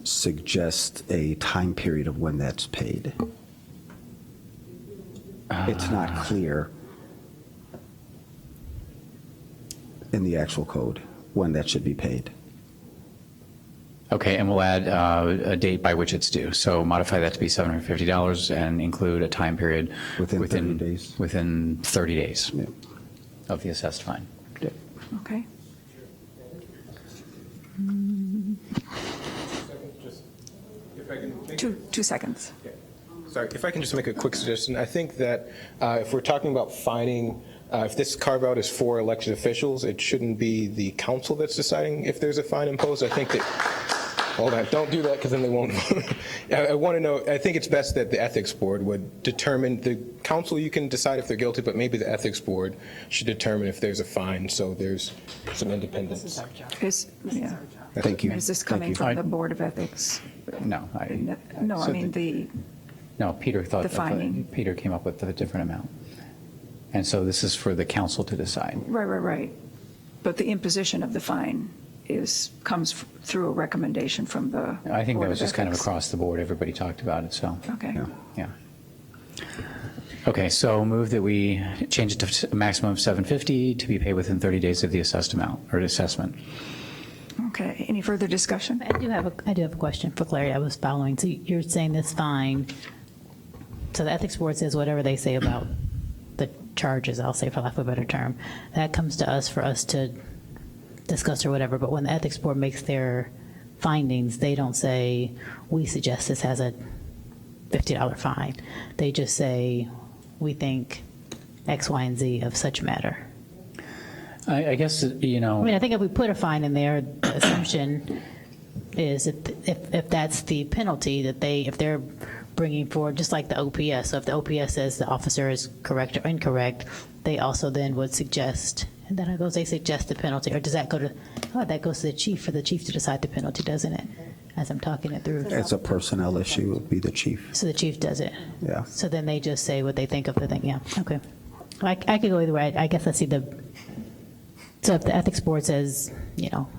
suggest a time period of when that's paid. It's not clear in the actual code when that should be paid. Okay, and we'll add a date by which it's due. So modify that to be $750 and include a time period Within 30 days. Within 30 days Yeah. of the assessed fine. Okay. If I can make 2 seconds. Sorry, if I can just make a quick suggestion. I think that if we're talking about fining, if this carve-out is for elected officials, it shouldn't be the council that's deciding if there's a fine imposed. I think that, hold on, don't do that because then they won't. I want to know, I think it's best that the ethics board would determine, the council, you can decide if they're guilty, but maybe the ethics board should determine if there's a fine, so there's some independence. Yeah. Thank you. Is this Thank coming you. from the Board of Ethics? No. No, I so mean No, Peter thought The fining. Peter came up with a different amount. And so this is for the council to decide. Right. But the imposition of the fine comes through a recommendation from the I think that Board was just kind of Ethics. across the board. Everybody talked about it, so. Okay. Yeah. Okay, so move that we change it to a maximum of $750 to be paid within 30 days of the assessed amount, or assessment. Okay, any further discussion? I do have a question for clarity. I was following. So you're saying this fine, so the ethics board says whatever they say about the charges, I'll say for lack of a better term, that comes to us for us to discuss or whatever, but when the ethics board makes their findings, they don't say, we suggest this has a $50 fine. They just say, we think X, Y, and Z of such matter. I guess, I mean, I think if we put a fine in there, the assumption is if that's the penalty that if they're bringing forward, just like the OPS, so if the OPS says the officer is correct or incorrect, they also then would suggest, and then they suggest the penalty, or does that go to, that goes to the chief, for the chief to decide the penalty, doesn't it? As I'm talking it through. It's a personnel issue, it would be the chief. So the chief does it? Yeah. So then they just say what they think of the thing, yeah, okay. I could go either way. I guess I see so if the ethics board says,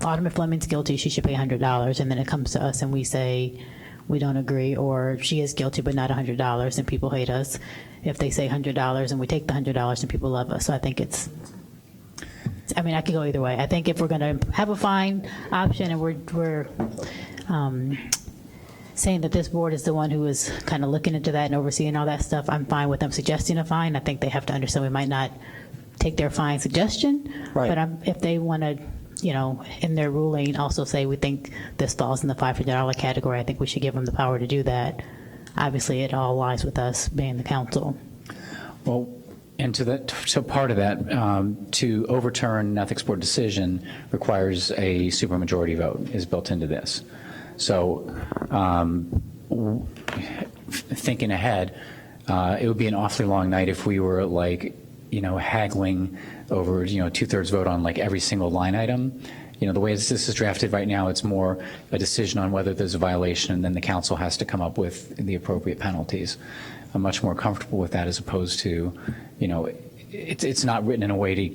Alderman Fleming's guilty, she should pay $100, and then it comes to us and we say, we don't agree, or she is guilty but not $100, and people hate us. If they say $100 and we take the $100 and people love us. So I think I could go either way. I think if we're going to have a fine option and we're saying that this board is the one who is kind of looking into that and overseeing all that stuff, I'm fine with them suggesting a fine. I think they have to understand we might not take their fine suggestion, Right. but if they want to, in their ruling also say we think this falls in the $500 category, I think we should give them the power to do that. Obviously, it all lies with us being the council. Well, and so part of that, to overturn an ethics board decision requires a supermajority vote is built into this. So thinking ahead, it would be an awfully long night if we were haggling over, 2/3 vote on every single line item. the way this is drafted right now, it's more a decision on whether there's a violation, and then the council has to come up with the appropriate penalties. I'm much more comfortable with that as opposed to, it's not written in a way to,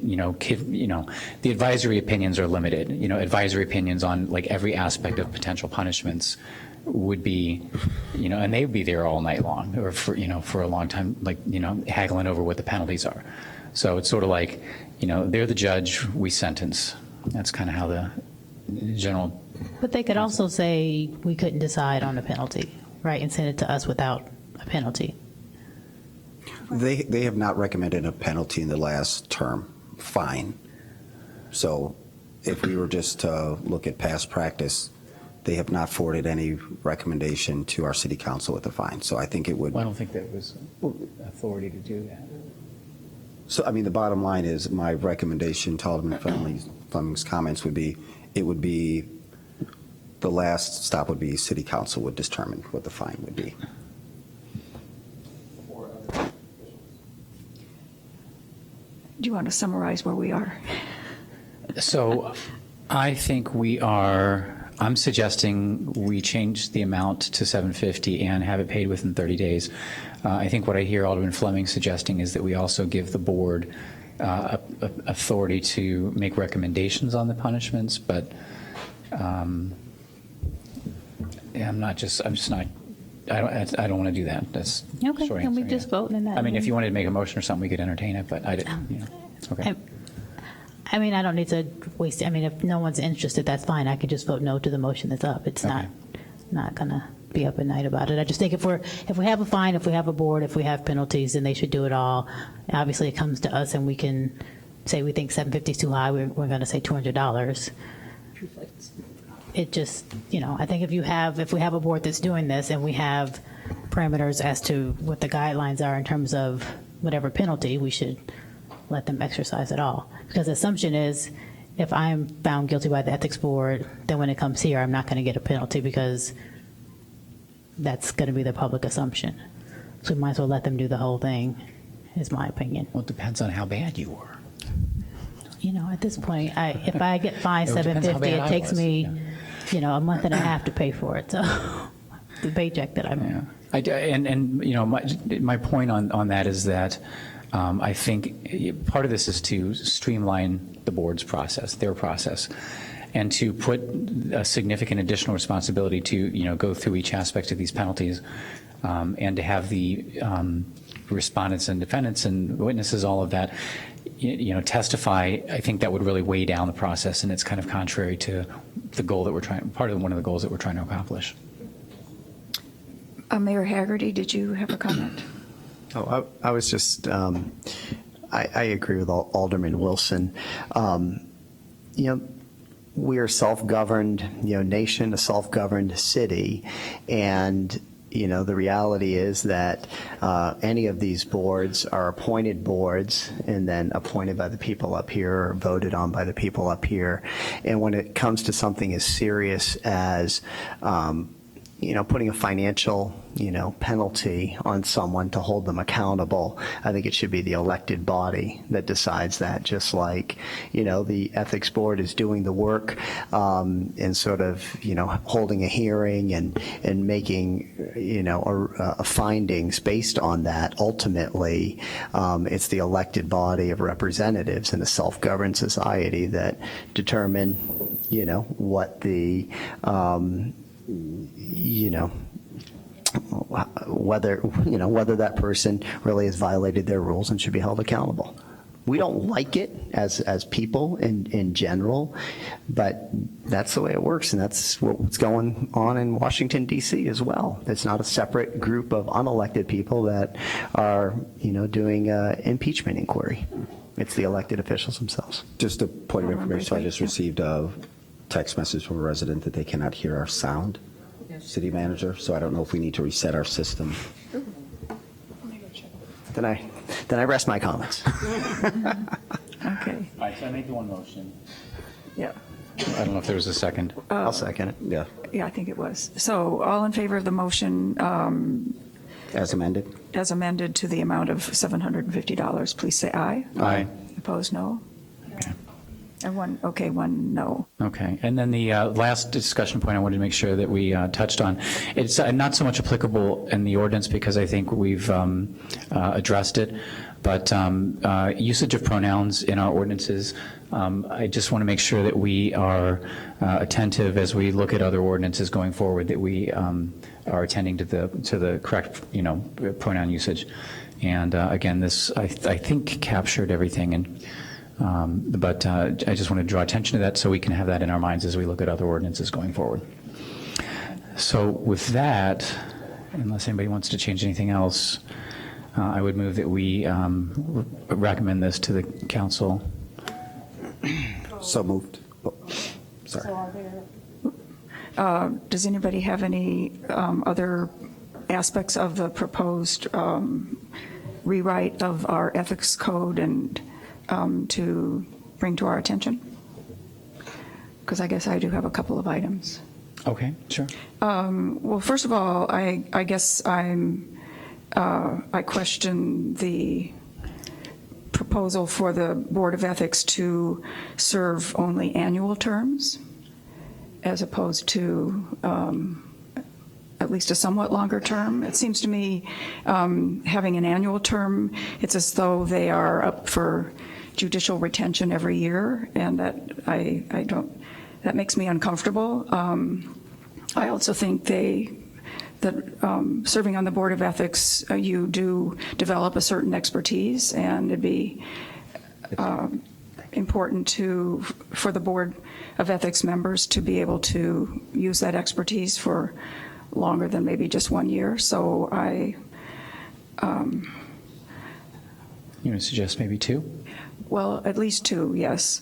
the advisory opinions are limited. Advisory opinions on like every aspect of potential punishments would be, and they would be there all night long or for a long time, like, haggling over what the penalties are. So it's sort of like, they're the judge, we sentence. That's kind of how the general. But they could also say we couldn't decide on a penalty, right, and send it to us without a penalty. They have not recommended a penalty in the last term, fine. So if we were just to look at past practice, they have not forwarded any recommendation to our city council with a fine. So I think it would. Well, I don't think there was authority to do that. So, I mean, the bottom line is my recommendation to Alderman Fleming's comments would be, it would be, the last stop would be city council would determine what the fine would be. Do you want to summarize where we are? So I think I'm suggesting we change the amount to $750 and have it paid within 30 days. I think what I hear Alderman Fleming suggesting is that we also give the board authority to make recommendations on the punishments, but I'm just not, I don't want to do that. That's Okay, short can we answer, just yeah. vote in that? I mean, if you wanted to make a motion or something, we could entertain it, but I didn't, okay. I mean, I don't need to waste, I mean, if no one's interested, that's fine. I could just vote no to the motion that's up. It's not going to be up at night about it. I just think if we have a fine, if we have a board, if we have penalties, then they should do it all. Obviously, it comes to us and we can say we think $750 is too high. We're going to say $200. It just, I think if we have a board that's doing this and we have parameters as to what the guidelines are in terms of whatever penalty, we should let them exercise it all. Because the assumption is if I'm found guilty by the ethics board, then when it comes here, I'm not going to get a penalty because that's going to be the public assumption. So we might as well let them do the whole thing, is my opinion. Well, it depends on how bad you were. At this point, if I get fined It depends how $750, bad it I takes was, me, a month and a half to pay for it. So the paycheck that I'm in. My point on that is that I think part of this is to streamline the board's process, their process, and to put a significant additional responsibility to go through each aspect of these penalties, and to have the respondents and defendants and witnesses, all of that, testify. I think that would really weigh down the process, and it's kind of contrary to the goal that one of the goals that we're trying to accomplish. Mayor Haggerty, did you have a comment? Oh, I was just, I agree with Alderman Wilson. We are a self-governed, nation, a self-governed city, and the reality is that any of these boards are appointed boards and then appointed by the people up here or voted on by the people up here. And when it comes to something as serious as putting a financial, penalty on someone to hold them accountable, I think it should be the elected body that decides that, just like, the ethics board is doing the work and sort of, holding a hearing and making, a findings based on that. Ultimately, it's the elected body of representatives in a self-governed society that determine, what the, whether that person really has violated their rules and should be held accountable. We don't like it as people in general, but that's the way it works, and that's what's going on in Washington, D.C. as well. It's not a separate group of unelected people that are, doing impeachment inquiry. It's the elected officials themselves. Just a point of information, so I just received a text message from a resident that they cannot hear our sound, city manager, so I don't know if we need to reset our system. Then I rest my comments. Okay. All right, so I made the one motion. Yeah. I don't know if there was a second. I'll second it. Yeah. Yeah, I think it was. So all in favor of the motion As amended? as amended to the amount of $750, please say aye. Aye. Opposed, no. And one no. Okay, and then the last discussion point I wanted to make sure that we touched on, it's not so much applicable in the ordinance because I think we've addressed it, but usage of pronouns in our ordinances, I just want to make sure that we are attentive as we look at other ordinances going forward, that we are attending to the correct, pronoun usage. And again, this, I think, captured everything, but I just want to draw attention to that so we can have that in our minds as we look at other ordinances going forward. So with that, unless anybody wants to change anything else, I would move that we recommend this to the council. So moved. Oh, sorry. Does anybody have any other aspects of the proposed rewrite of our ethics code and to bring to our attention? Because I guess I do have a couple of items. Okay, sure. Well, first of all, I guess I question the proposal for the Board of Ethics to serve only annual terms as opposed to at least a somewhat longer term. It seems to me having an annual term, it's as though they are up for judicial retention every year, and that that makes me uncomfortable. I also think that serving on the Board of Ethics, you do develop a certain expertise, and it'd be important for the Board of Ethics members to be able to use that expertise for longer than maybe just 1 year. So You would suggest maybe 2? Well, at least 2, yes.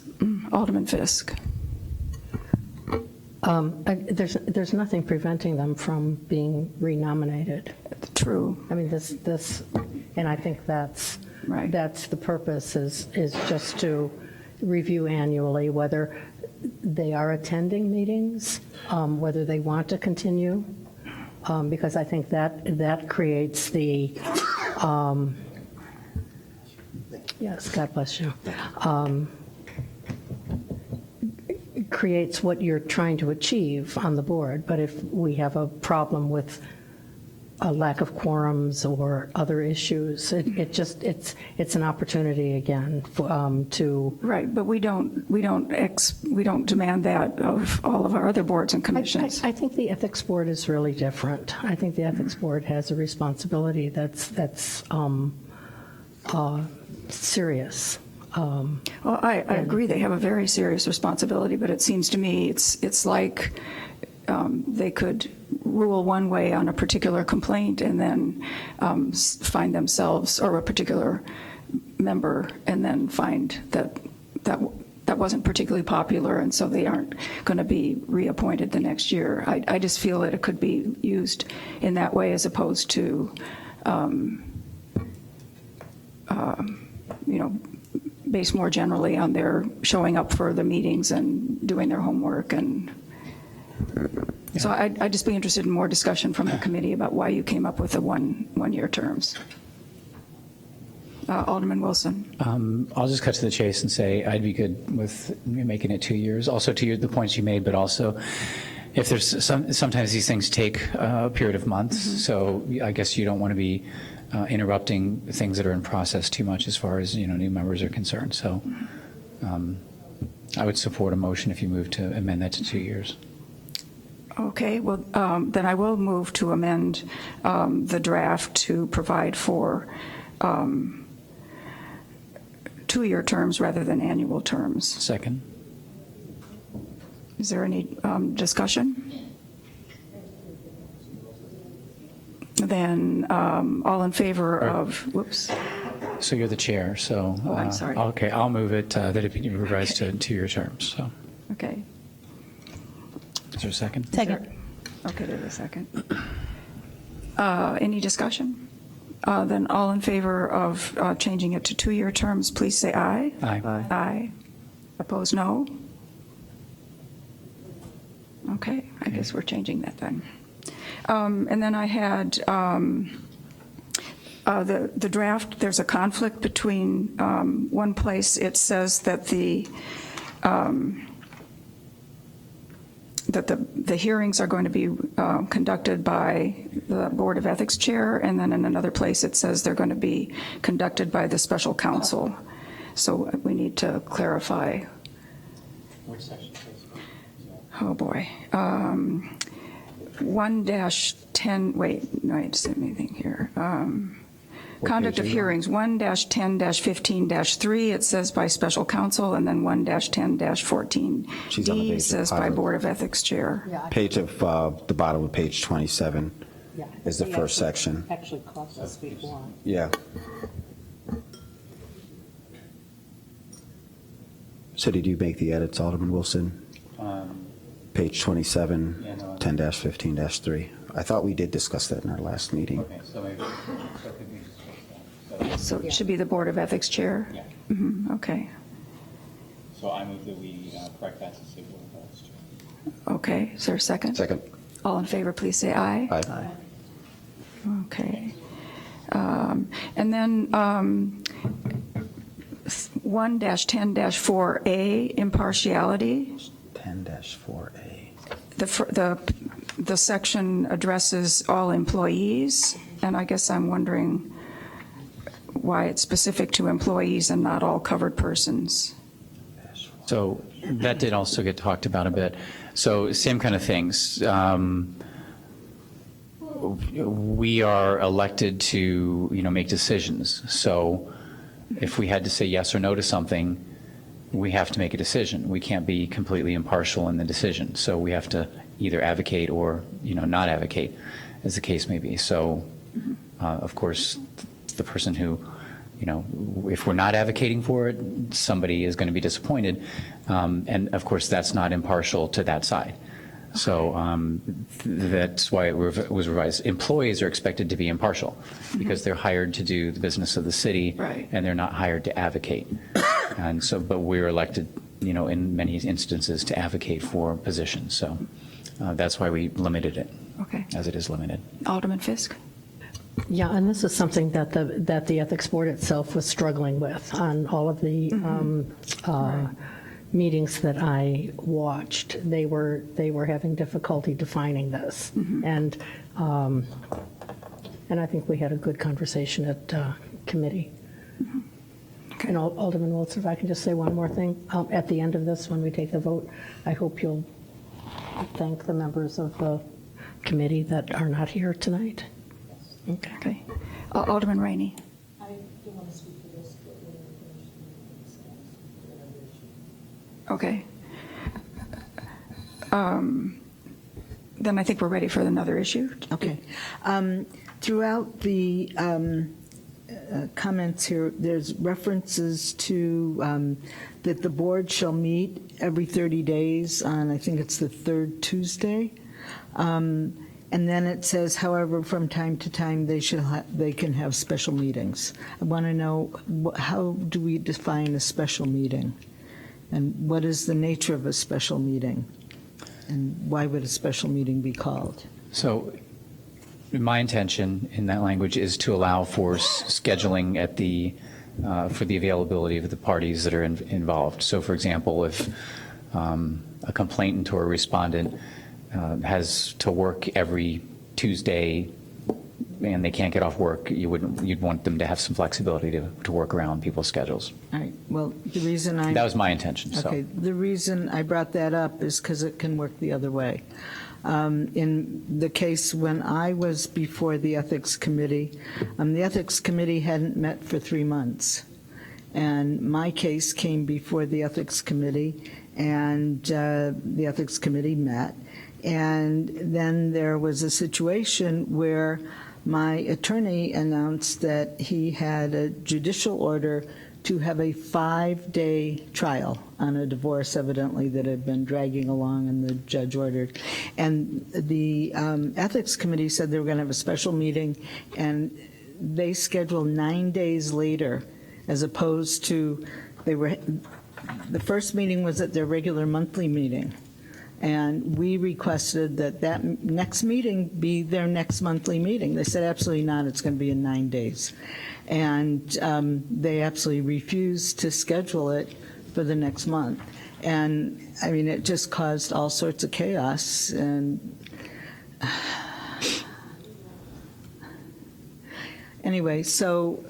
Alderman Fisk. There's nothing preventing them from being renominated. True. I mean, this, and I think that's right. That's the purpose is just to review annually whether they are attending meetings, whether they want to continue, because I think that creates the. Yes, God bless you. Creates what you're trying to achieve on the board. But if we have a problem with a lack of quorums or other issues, it's an opportunity again to. Right, but we don't demand that of all of our other boards and commissions. I think the ethics board is really different. I think the ethics board has a responsibility that's serious. Well, I agree. They have a very serious responsibility, but it seems to me it's like they could rule one way on a particular complaint and then find themselves, or a particular member, and then find that wasn't particularly popular, and so they aren't going to be reappointed the next year. I just feel that it could be used in that way as opposed to, based more generally on their showing up for the meetings and doing their homework. And so I'd just be interested in more discussion from the committee about why you came up with the one-year terms. Alderman Wilson. I'll just cut to the chase and say I'd be good with making it 2 years. Also to the points you made, but also if there's sometimes these things take a period of months, so I guess you don't want to be interrupting things that are in process too much as far as new members are concerned. So I would support a motion if you move to amend that to 2 years. Okay, well, then I will move to amend the draft to provide for 2-year terms rather than annual terms. Second. Is there any discussion? Then all in favor of, whoops. So you're the chair, so. Oh, I'm sorry. Okay, I'll move it that it be revised to 2-year terms, so. Okay. Is there a second? Second. Okay, there's a second. Any discussion? Then all in favor of changing it to 2-year terms, please say aye. Aye. Aye. Opposed, no? Okay, I guess we're changing that then. And then I had the draft, there's a conflict between one place it says that the that the hearings are going to be conducted by the Board of Ethics Chair, and then in another place it says they're going to be conducted by the special counsel. So we need to clarify. Which section, please? Oh, boy. 1-10, wait, no, I just didn't anything here. Conduct of hearings, 1-10-15-3, it says by special counsel, and then 1-10-14D says by Board of Ethics Chair. Page of, the bottom of page 27 is the first section. Actually cost us before. Yeah. So did you make the edits, Alderman Wilson? Page 27, Yeah, no, 10-15-3. I thought we did discuss that in our last meeting. Okay, so maybe, so could we just fix that? So it should be the Board of Ethics Chair? Yeah. Okay. So I move that we correct that to say Board of Ethics Chair. Okay, is there a second? Second. All in favor, please say aye. Aye. Okay. And then 1-10-4A, impartiality. 10-4A. The section addresses all employees, and I guess I'm wondering why it's specific to employees and not all covered persons. So that did also get talked about a bit. So same kind of things. We are elected to, make decisions. So if we had to say yes or no to something, we have to make a decision. We can't be completely impartial in the decision. So we have to either advocate or, not advocate, as the case may be. So, of course, the person who, if we're not advocating for it, somebody is going to be disappointed. And of course, that's not impartial to that side. So that's why it was revised. Employees are expected to be impartial because they're hired to do the business of the city, right, and they're not hired to advocate. And so, but we're elected, in many instances to advocate for positions. So that's why we limited it, Okay. as it is limited. Alderman Fisk? Yeah, and this is something that the Ethics Board itself was struggling with on all of the meetings that I watched. They were having difficulty defining this, and I think we had a good conversation at committee. And Alderman Wilson, if I can just say one more thing, at the end of this, when we take the vote, I hope you'll thank the members of the committee that are not here tonight. Okay. Alderman Rainey. I do want to speak for this, but Okay. Then I think we're ready for another issue. Okay. Throughout the comments here, there's references to that the board shall meet every 30 days on, I think it's the third Tuesday. And then it says, however, from time to time, they can have special meetings. I want to know, how do we define a special meeting? And what is the nature of a special meeting? And why would a special meeting be called? So my intention in that language is to allow for scheduling at for the availability of the parties that are involved. So for example, if a complainant or a respondent has to work every Tuesday and they can't get off work, you'd want them to have some flexibility to work around people's schedules. All right, well, the reason That was my intention. Okay, the reason I brought that up is because it can work the other way. In the case when I was before the Ethics Committee hadn't met for 3 months. And my case came before the Ethics Committee, and the Ethics Committee met. And then there was a situation where my attorney announced that he had a judicial order to have a 5-day trial on a divorce, evidently, that had been dragging along, and the judge ordered. And the Ethics Committee said they were going to have a special meeting, and they scheduled 9 days later, as opposed to, the first meeting was at their regular monthly meeting. And we requested that next meeting be their next monthly meeting. They said, absolutely not, it's going to be in 9 days. And they absolutely refused to schedule it for the next month. And, I mean, it just caused all sorts of chaos, and anyway, so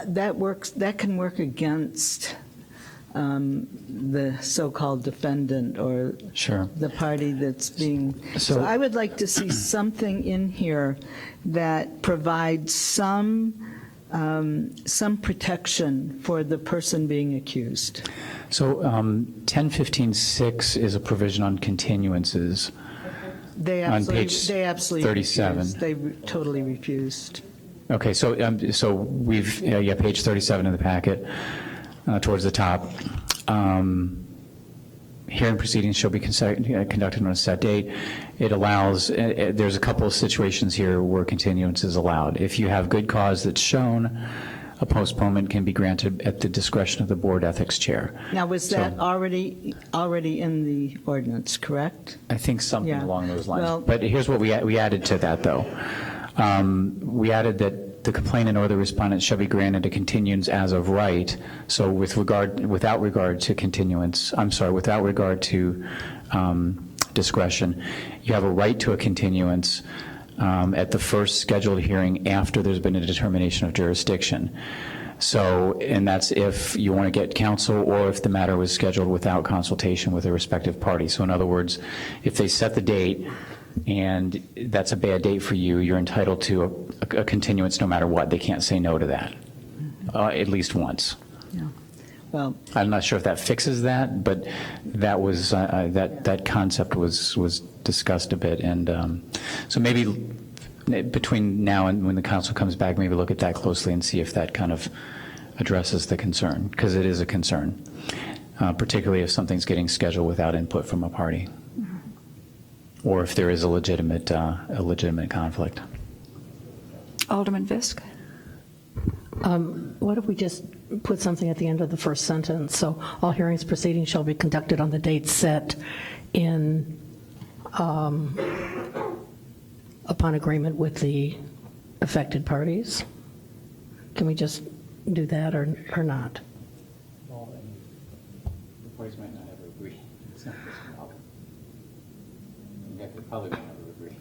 that can work against the so-called defendant or Sure. the party that's being. So- So I would like to see something in here that provides some protection for the person being accused. So 1015.6 is a provision on continuances. They On absolutely, page they absolutely 37. refused. They totally refused. Okay, so we've, page 37 of the packet, towards the top. Hearing proceedings shall be conducted on a set date. It allows, there's a couple of situations here where continuance is allowed. If you have good cause that's shown, a postponement can be granted at the discretion of the board ethics chair. Now, was So- that already in the ordinance, correct? I think something Yeah. along those lines. Well- But here's what we added to that, though. We added that the complainant or the respondent shall be granted a continuance as of right. So without regard to discretion, you have a right to a continuance at the first scheduled hearing after there's been a determination of jurisdiction. So, and that's if you want to get counsel or if the matter was scheduled without consultation with the respective party. So in other words, if they set the date and that's a bad date for you, you're entitled to a continuance no matter what. They can't say no to that, at least once. Well, I'm not sure if that fixes that, but that was, that concept was discussed a bit. And so maybe between now and when the council comes back, maybe look at that closely and see if that kind of addresses the concern, because it is a concern, particularly if something's getting scheduled without input from a party, or if there is a legitimate conflict. Alderman Fisk? What if we just put something at the end of the first sentence? So all hearings proceedings shall be conducted on the date set in, upon agreement with the affected parties? Can we just do that or not? Well, the parties might not ever agree. It's not probably won't ever agree.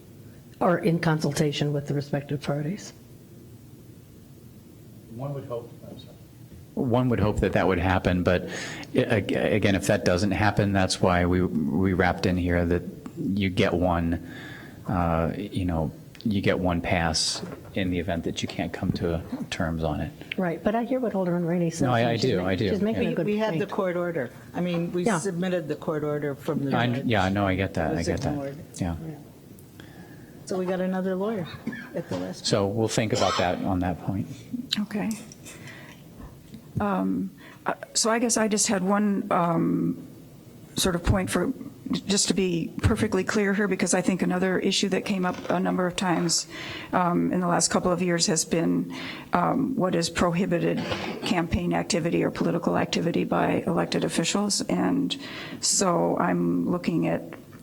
Or in consultation with the respective parties? One would hope. One would hope that that would happen, but again, if that doesn't happen, that's why we wrapped in here that you get one, you get one pass in the event that you can't come to terms on it. Right, but I hear what Alderman Rainey says. No, I and she's do, ma- I do, She's making yeah. a good we had the point. court order. I mean, we Yeah. submitted the court order from the judge. Yeah, no, I get that, It I was get that, ignored. yeah. So we got another lawyer at the last. So we'll think about that on that point. Okay. So I guess I just had one sort of point for, just to be perfectly clear here, because I think another issue that came up a number of times in the last couple of years has been what is prohibited campaign activity or political activity by elected officials. And so I'm looking at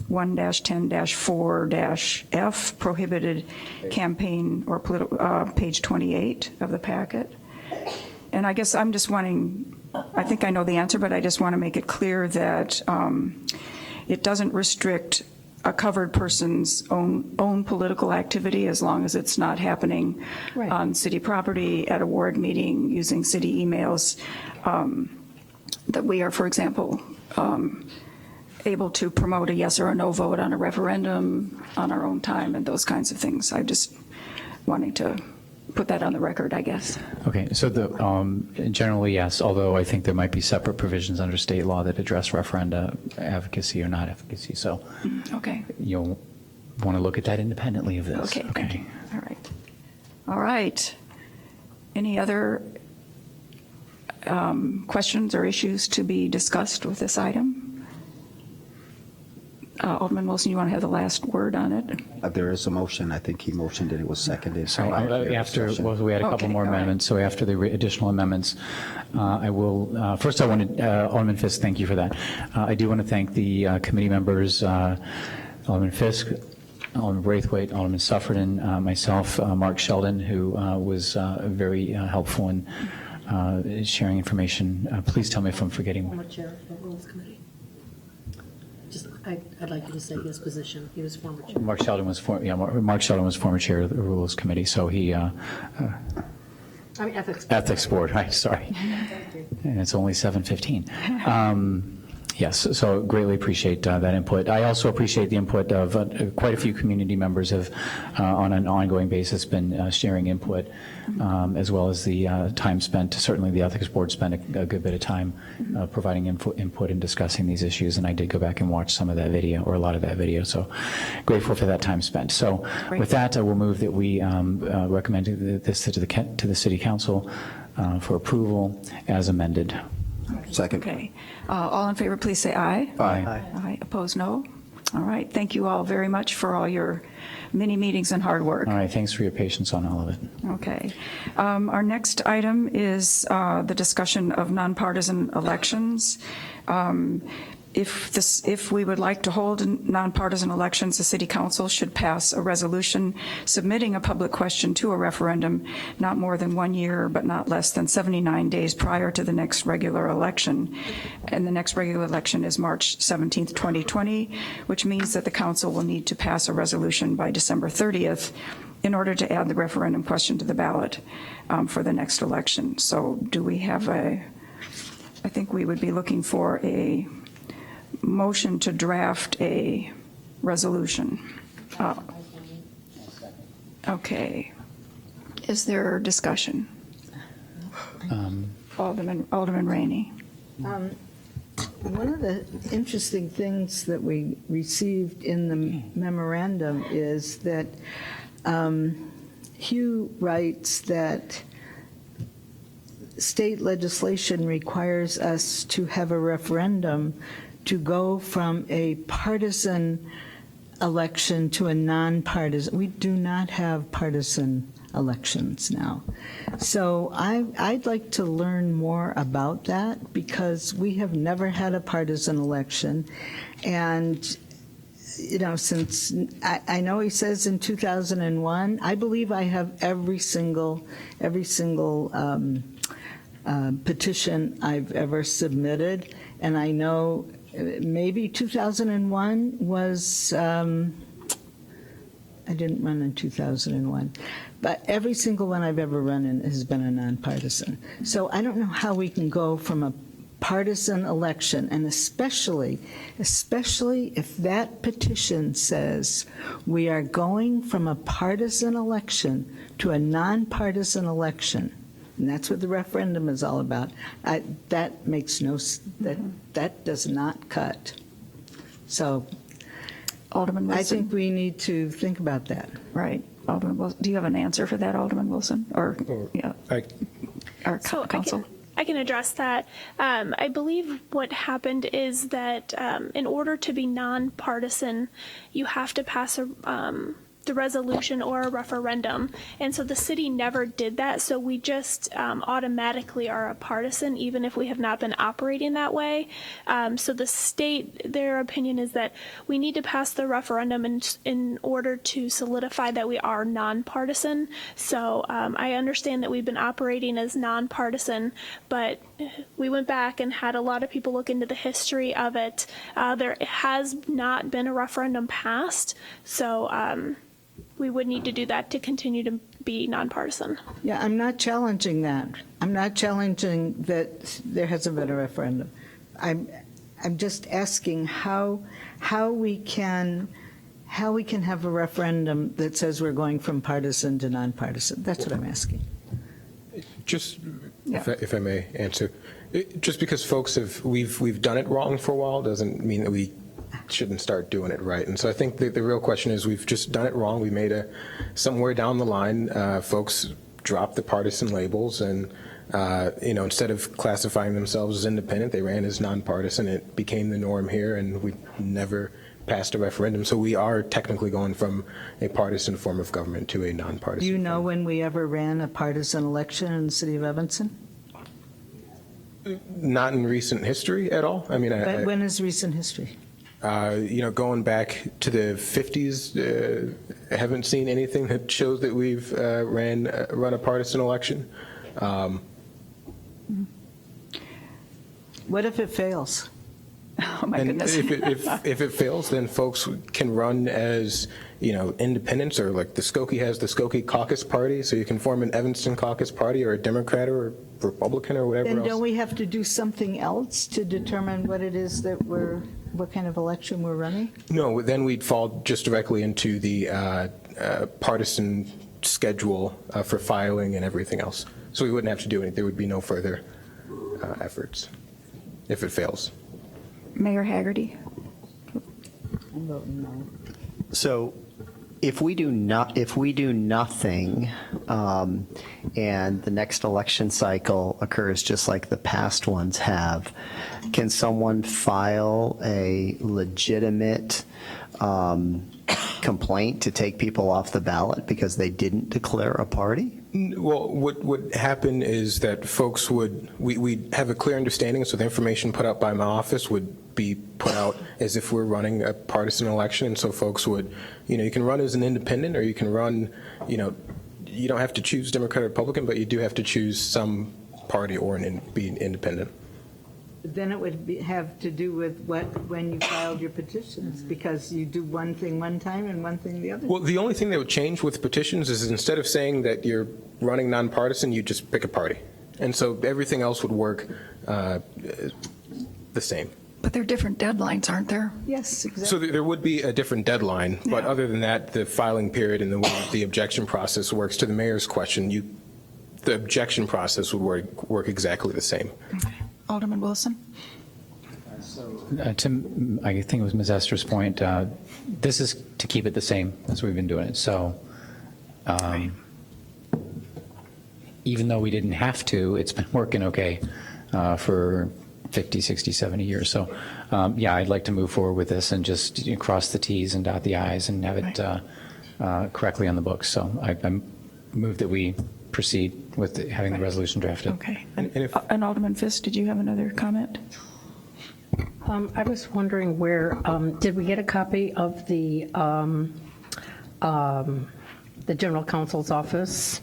1-10-4-F, prohibited campaign or political, page 28 of the packet. And I guess I'm just wanting, I think I know the answer, but I just want to make it clear that it doesn't restrict a covered person's own political activity as long as it's not happening on city property, at a ward meeting, using city emails, that we are, for example, able to promote a yes or a no vote on a referendum on our own time and those kinds of things. I'm just wanting to put that on the record, I guess. Okay, so generally, yes, although I think there might be separate provisions under state law that address referenda advocacy or not advocacy. So Okay. you'll want to look at that independently of this. Okay, thank you. All right. All right. Any other questions or issues to be discussed with this item? Alderman Wilson, you want to have the last word on it? There is a motion. I think he motioned and it was seconded. So Prior to your after, discussion. well, we had a couple Okay, more all right. amendments, so after the additional amendments, I will, first I wanted, Alderman Fisk, thank you for that. I do want to thank the committee members, Alderman Fisk, Alderman Braithwaite, Alderman Suffredin, myself, Mark Sheldon, who was very helpful in sharing information. Please tell me if I'm forgetting. Former chair of the Rules Committee. I'd like you to say his position. He was former chair. Mark Sheldon was Mark Sheldon was former chair of the Rules Committee, so he Ethics Board, right, sorry. And it's only 7:15. Yes, so greatly appreciate that input. I also appreciate the input of quite a few community members have, on an ongoing basis, been sharing input, as well as the time spent. Certainly the Ethics Board spent a good bit of time providing input and discussing these issues, and I did go back and watch some of that video, or a lot of that video, so grateful for that time spent. So with that, I will move that we recommend this to the City Council for approval as amended. Second. Okay. All in favor, please say aye. Aye. Aye. Opposed, no. All right. Thank you all very much for all your many meetings and hard work. All right, thanks for your patience on all of it. Okay. Our next item is the discussion of nonpartisan elections. If we would like to hold nonpartisan elections, the City Council should pass a resolution submitting a public question to a referendum not more than 1 year, but not less than 79 days prior to the next regular election. And the next regular election is March 17th, 2020, which means that the Council will need to pass a resolution by December 30th in order to add the referendum question to the ballot for the next election. So do we have I think we would be looking for a motion to draft a resolution. Okay. Is there discussion? Alderman Rainey. One of the interesting things that we received in the memorandum is that Hugh writes that state legislation requires us to have a referendum to go from a partisan election to a nonpartisan. We do not have partisan elections now. So I'd like to learn more about that, because we have never had a partisan election. And, you know, since, I know he says in 2001, I believe I have every single petition I've ever submitted, and I know maybe 2001 was, I didn't run in 2001, but every single one I've ever run in has been a nonpartisan. So I don't know how we can go from a partisan election, and especially if that petition says we are going from a partisan election to a nonpartisan election. And that's what the referendum is all about. That makes that does not cut. So, Alderman Wilson. I think we need to think about that. Right, Alderman Wilson. Do you have an answer for that, Alderman Wilson? Or yeah, our council. I can address that. I believe what happened is that in order to be nonpartisan, you have to pass the resolution or a referendum, and so the city never did that, so we just automatically are a partisan even if we have not been operating that way. So the state, their opinion is that we need to pass the referendum in order to solidify that we are nonpartisan. So I understand that we've been operating as nonpartisan, but we went back and had a lot of people look into the history of it. There has not been a referendum passed, so we would need to do that to continue to be nonpartisan. Yeah, I'm not challenging that. I'm not challenging that there hasn't been a referendum. I'm just asking how we can have a referendum that says we're going from partisan to nonpartisan. That's what I'm asking. Just, if I may answer, just because folks we've done it wrong for a while doesn't mean that we shouldn't start doing it right. And so I think the real question is we've just done it wrong. We made somewhere down the line, folks dropped the partisan labels, and instead of classifying themselves as independent, they ran as nonpartisan. It became the norm here, and we never passed a referendum. So we are technically going from a partisan form of government to a nonpartisan. Do you know when we ever ran a partisan election in the city of Evanston? Not in recent history at all. I mean, But when is recent history? Going back to the 50s, I haven't seen anything that shows that we've run a partisan election. What if it fails? Oh, my And goodness. if it fails, then folks can run as, independents, or like the Skokie has the Skokie Caucus Party, so you can form an Evanston Caucus Party or a Democrat or a Republican or whatever Then else. don't we have to do something else to determine what it is that what kind of election we're running? No, then we'd fall just directly into the partisan schedule for filing and everything else. So we wouldn't have to do anything. There would be no further efforts if it fails. Mayor Haggerty? I'm voting no. So if we do nothing, and the next election cycle occurs just like the past ones have, can someone file a legitimate complaint to take people off the ballot because they didn't declare a party? Well, what would happen is that folks we'd have a clear understanding, so the information put out by my office would be put out as if we're running a partisan election, and so folks would, you can run as an independent, or you can run, you don't have to choose Democrat or Republican, but you do have to choose some party or be independent. Then it would have to do with when you filed your petitions, because you do one thing one time and one thing the other. Well, the only thing that would change with petitions is instead of saying that you're running nonpartisan, you just pick a party. And so everything else would work the same. But there are different deadlines, aren't there? Yes, exactly. So there would be a different deadline, but other than that, the filing period and the way the objection process works, to the mayor's question, the objection process would work exactly the same. Okay. Alderman Wilson? To, I think it was Ms. Esther's point, this is to keep it the same as we've been doing it. So even though we didn't have to, it's been working okay for 50, 60, 70 years. So yeah, I'd like to move forward with this and just cross the T's and dot the I's and have it correctly on the books. So I move that we proceed with having the resolution drafted. Okay. And Alderman Fisk, did you have another comment? I was wondering where, did we get a copy of the General Counsel's office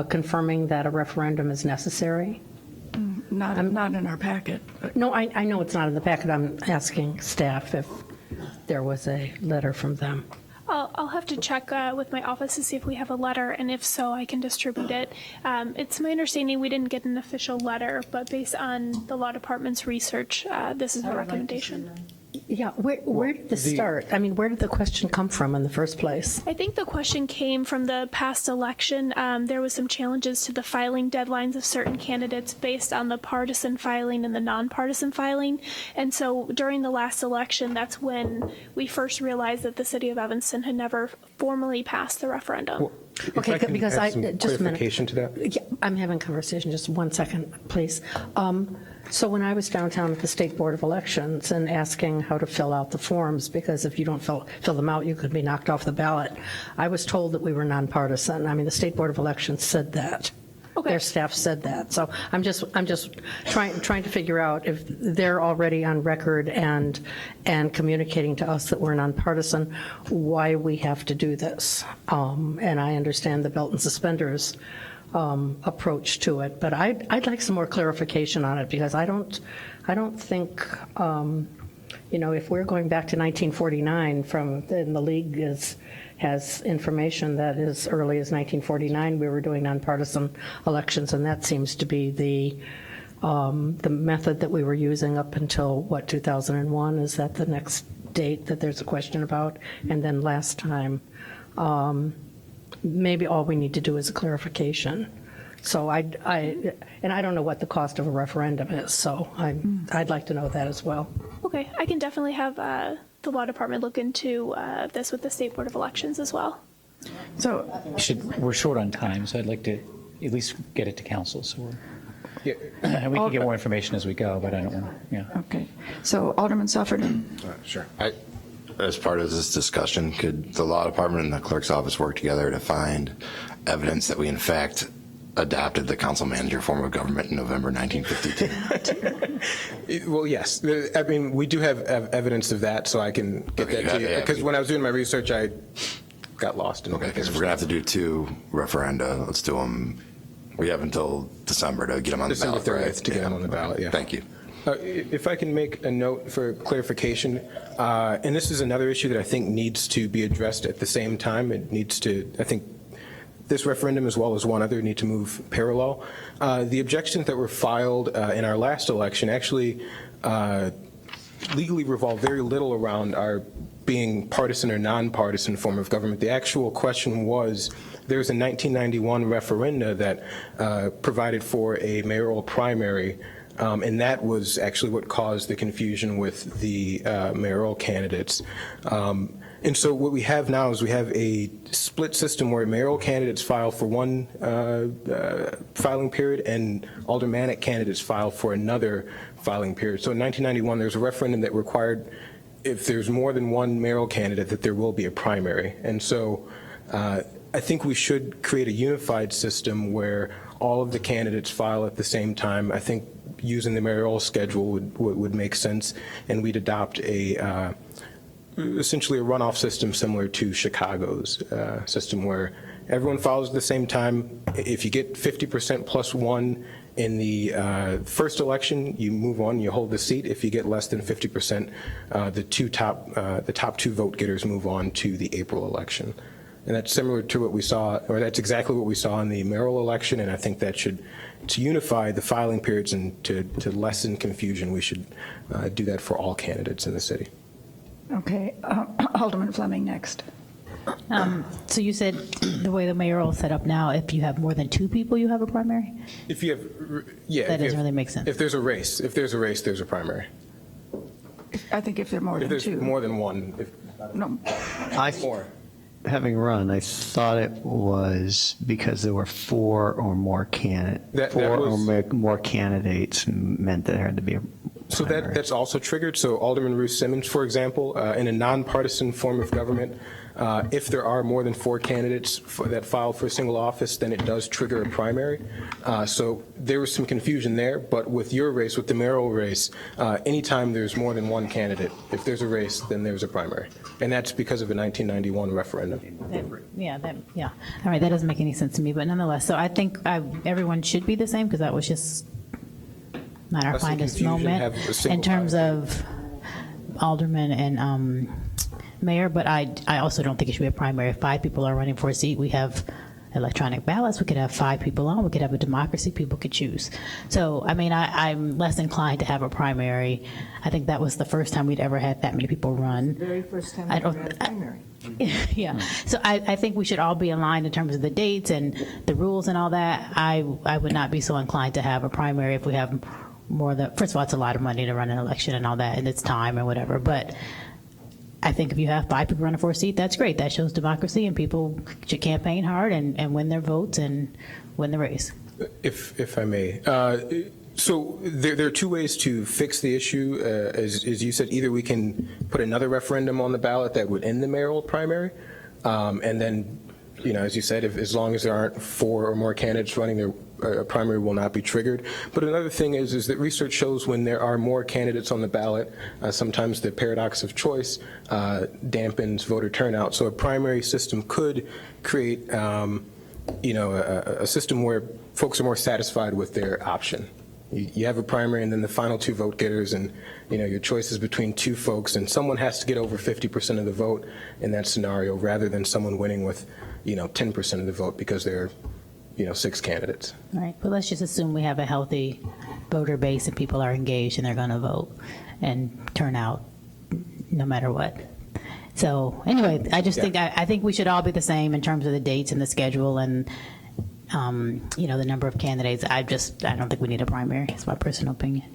confirming that a referendum is necessary? Not in our packet. No, I know it's not in the packet. I'm asking staff if there was a letter from them. I'll have to check with my office to see if we have a letter, and if so, I can distribute it. It's my understanding we didn't get an official letter, but based on the law department's research, this is a recommendation. Yeah, where did this start? I mean, where did the question come from in the first place? I think the question came from the past election. There was some challenges to the filing deadlines of certain candidates based on the partisan filing and the nonpartisan filing. And so during the last election, that's when we first realized that the city of Evanston had never formally passed the referendum. Okay, because I just a minute. Clarification to that? Yeah, I'm having conversation. Just 1 second, please. So when I was downtown at the State Board of Elections and asking how to fill out the forms, because if you don't fill them out, you could be knocked off the ballot, I was told that we were nonpartisan. I mean, the State Board of Elections said that. Okay. Their staff said that. So I'm just trying to figure out if they're already on record and communicating to us that we're nonpartisan, why we have to do this. And I understand the belt and suspenders approach to it, but I'd like some more clarification on it, because I don't think, if we're going back to 1949 then the league has information that as early as 1949 we were doing nonpartisan elections, and that seems to be the method that we were using up until 2001. Is that the next date that there's a question about? And then last time, maybe all we need to do is a clarification. So I don't know what the cost of a referendum is, so I'd like to know that as well. Okay, I can definitely have the law department look into this with the State Board of Elections as well. So We're short on time, so I'd like to at least get it to council. So we can get more information as we go, but I don't want to, yeah. Okay. So Alderman Sufferton? Sure. As part of this discussion, could the law department and the clerk's office work together to find evidence that we in fact adopted the council manager form of government in November 1952? Well, yes. I mean, we do have evidence of that, so I can get that to you. Because when I was doing my research, I got lost. Okay, because if we're going to have to do 2 referenda, let's do them. We have until December to get them on the ballot, December 30th right? to get them on the ballot, yeah. Thank you. If I can make a note for clarification, and this is another issue that I think needs to be addressed at the same time. It needs to, I think, this referendum as well as one other need to move parallel. The objections that were filed in our last election actually legally revolve very little around our being partisan or nonpartisan form of government. The actual question was, there was a 1991 referenda that provided for a mayoral primary, and that was actually what caused the confusion with the mayoral candidates. And so what we have now is we have a split system where mayoral candidates file for one filing period and aldermanic candidates file for another filing period. So in 1991, there was a referendum that required, if there's more than one mayoral candidate, that there will be a primary. And so I think we should create a unified system where all of the candidates file at the same time. I think using the mayoral schedule would make sense, and we'd adopt a essentially a runoff system similar to Chicago's system, where everyone files at the same time. If you get 50% plus one in the first election, you move on, you hold the seat. If you get less than 50%, the top two vote getters move on to the April election. And that's similar to what we saw, or that's exactly what we saw in the mayoral election, and I think that should, to unify the filing periods and to lessen confusion, we should do that for all candidates in the city. Okay, Alderman Fleming next. So you said the way the mayoral is set up now, if you have more than two people, you have a primary? If you have, yeah. That doesn't really make sense. If there's a race, there's a primary. I think if there are more If than two. there's more than one. No. More. Having run, I thought it was because there were four or more more candidates meant that there had to be a So that's also triggered. So Alderman Ruth Simmons, for example, in a nonpartisan form of government, if there are more than four candidates that file for a single office, then it does trigger a primary. So there was some confusion there, but with your race, with the mayoral race, anytime there's more than one candidate, if there's a race, then there's a primary. And that's because of a 1991 referendum. Yeah. All right, that doesn't make any sense to me, but nonetheless, so I think everyone should be the same, because that was just not our Less than finest confusion, moment have a single in terms of alderman and mayor, but I also don't think it should be a primary. If 5 people are running for a seat, we have electronic ballots, we could have 5 people on, we could have a democracy, people could choose. So, I mean, I'm less inclined to have a primary. I think that was the first time we'd ever had that many people run. Very first time we had a primary. Yeah, so I think we should all be aligned in terms of the dates and the rules and all that. I would not be so inclined to have a primary if we have more than, first of all, it's a lot of money to run an election and all that, and it's time and whatever, but I think if you have 5 people running for a seat, that's great. That shows democracy, and people should campaign hard and win their votes and win the race. If I may. So there are 2 ways to fix the issue. As you said, either we can put another referendum on the ballot that would end the mayoral primary, and then, you know, as you said, as long as there aren't 4 or more candidates running, a primary will not be triggered. But another thing is that research shows when there are more candidates on the ballot, sometimes the paradox of choice dampens voter turnout. So a primary system could create, you know, a system where folks are more satisfied with their option. You have a primary, and then the final 2 vote getters, and, you know, your choice is between 2 folks, and someone has to get over 50% of the vote in that scenario, rather than someone winning with, you know, 10% of the vote because there are, you know, 6 candidates. All right, but let's just assume we have a healthy voter base and people are engaged and they're going to vote and turn out no matter what. So anyway, I just think I think we should all be the same in terms of the dates and the schedule and you know, the number of candidates. I don't think we need a primary. It's my personal opinion.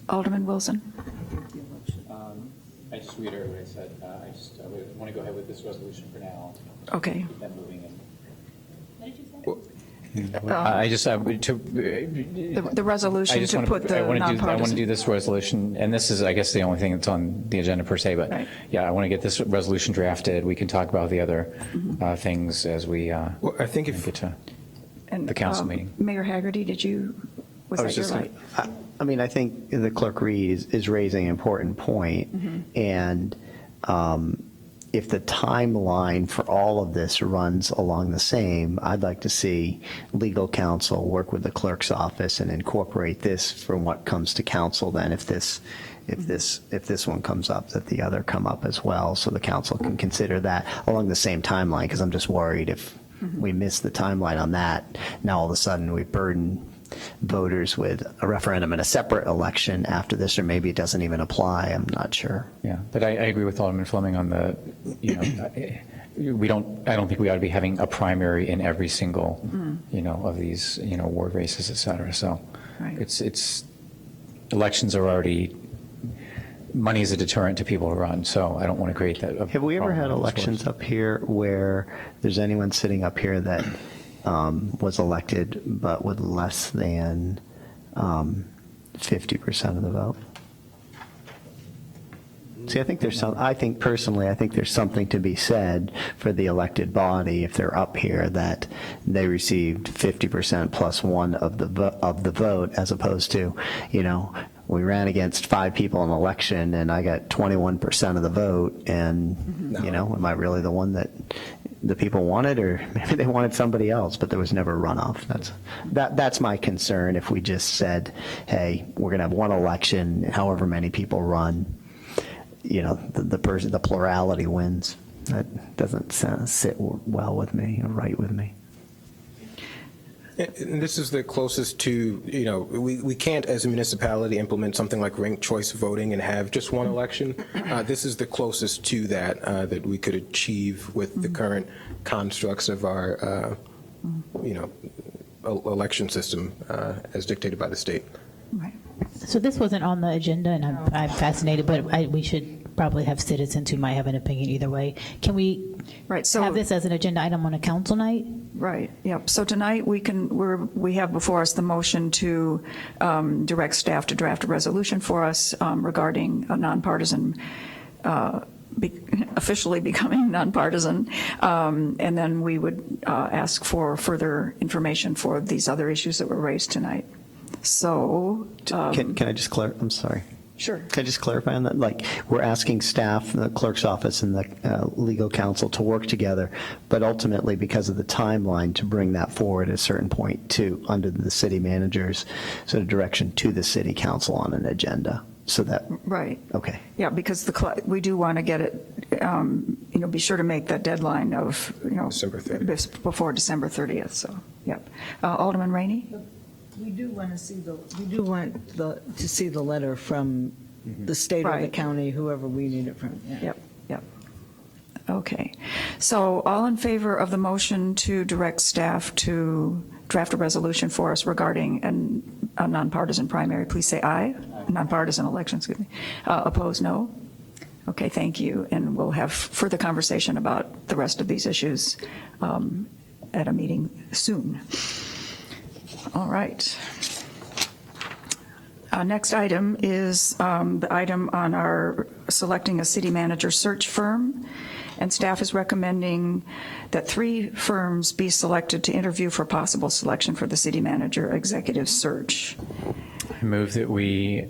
Alderman Wilson. I just reiterate what I said. I would want to go ahead with this resolution for now. Okay. Keep that moving. The resolution to put the nonpartisan. I want to do this resolution, and this is, I guess, the only thing that's on the agenda per se, but right. Yeah, I want to get this resolution drafted. We can talk about the other things as we well, I think if get to the council meeting. Mayor Haggerty, was that your light? I mean, I think the clerk Reed is raising an important point, and if the timeline for all of this runs along the same, I'd like to see legal counsel work with the clerk's office and incorporate this from what comes to council then if this one comes up, that the other come up as well, so the council can consider that along the same timeline, because I'm just worried if we miss the timeline on that, now all of a sudden we burden voters with a referendum and a separate election after this, or maybe it doesn't even apply. I'm not sure. Yeah, but I agree with Alderman Fleming on the, I don't think we ought to be having a primary in every single, of these, ward races, et cetera. So it's elections are already, money is a deterrent to people to run. So I don't want to create that. Have we ever had elections up here where there's anyone sitting up here that was elected but with less than 50% of the vote? See, I think personally, I think there's something to be said for the elected body if they're up here that they received 50% plus one of the vote, as opposed to, we ran against 5 people in an election and I got 21% of the vote, and am I really the one that the people wanted, or maybe they wanted somebody else, but there was never a runoff. That's my concern. If we just said, hey, we're going to have one election, however many people run, the plurality wins. That doesn't sit well with me, or right with me. And this is the closest to, we can't as a municipality implement something like ranked choice voting and have just one election. This is the closest to that that we could achieve with the current constructs of our, election system as dictated by the state. Right. So this wasn't on the agenda, and I'm fascinated, but we should probably have citizens who might have an opinion either way. Can we have this as an agenda item on a council night? Right, yep. So tonight we have before us the motion to direct staff to draft a resolution for us regarding a nonpartisan, officially becoming nonpartisan, and then we would ask for further information for these other issues that were raised tonight. So can I just clarify? I'm sorry. Sure. Can I just clarify on that? Like, we're asking staff, the clerk's office and the legal counsel to work together, but ultimately because of the timeline to bring that forward at a certain point to under the city manager's sort of direction to the city council on an agenda. So that right. Okay. Yeah, because we do want to get it, be sure to make that deadline of December 30th. Before December 30th. So, yep. Alderman Rainey. We do want to see to see the letter from the state or the county, whoever we need it from. Yeah. Yep. Okay. So all in favor of the motion to direct staff to draft a resolution for us regarding a nonpartisan primary, please say aye. Nonpartisan election, excuse me. Opposed, no. Okay, thank you. And we'll have further conversation about the rest of these issues at a meeting soon. All right. Next item is the item on our selecting a city manager search firm, and staff is recommending that 3 firms be selected to interview for possible selection for the city manager executive search. I move that we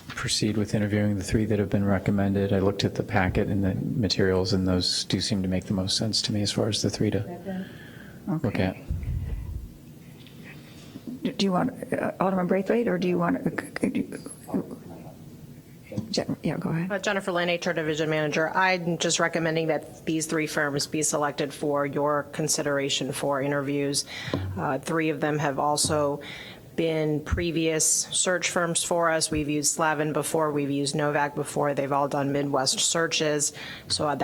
proceed with interviewing the 3 that have been recommended. I looked at the packet and the materials, and those do seem to make the most sense to me as far as the 3 to look at. Do you want Alderman Braithwaite, or do you want? Yeah, go ahead. Jennifer Lynn, HR Division Manager. I'm just recommending that these 3 firms be selected for your consideration for interviews. 3 of them have also been previous search firms for us. We've used Slavin before. We've used Novak before. They've all done Midwest searches. So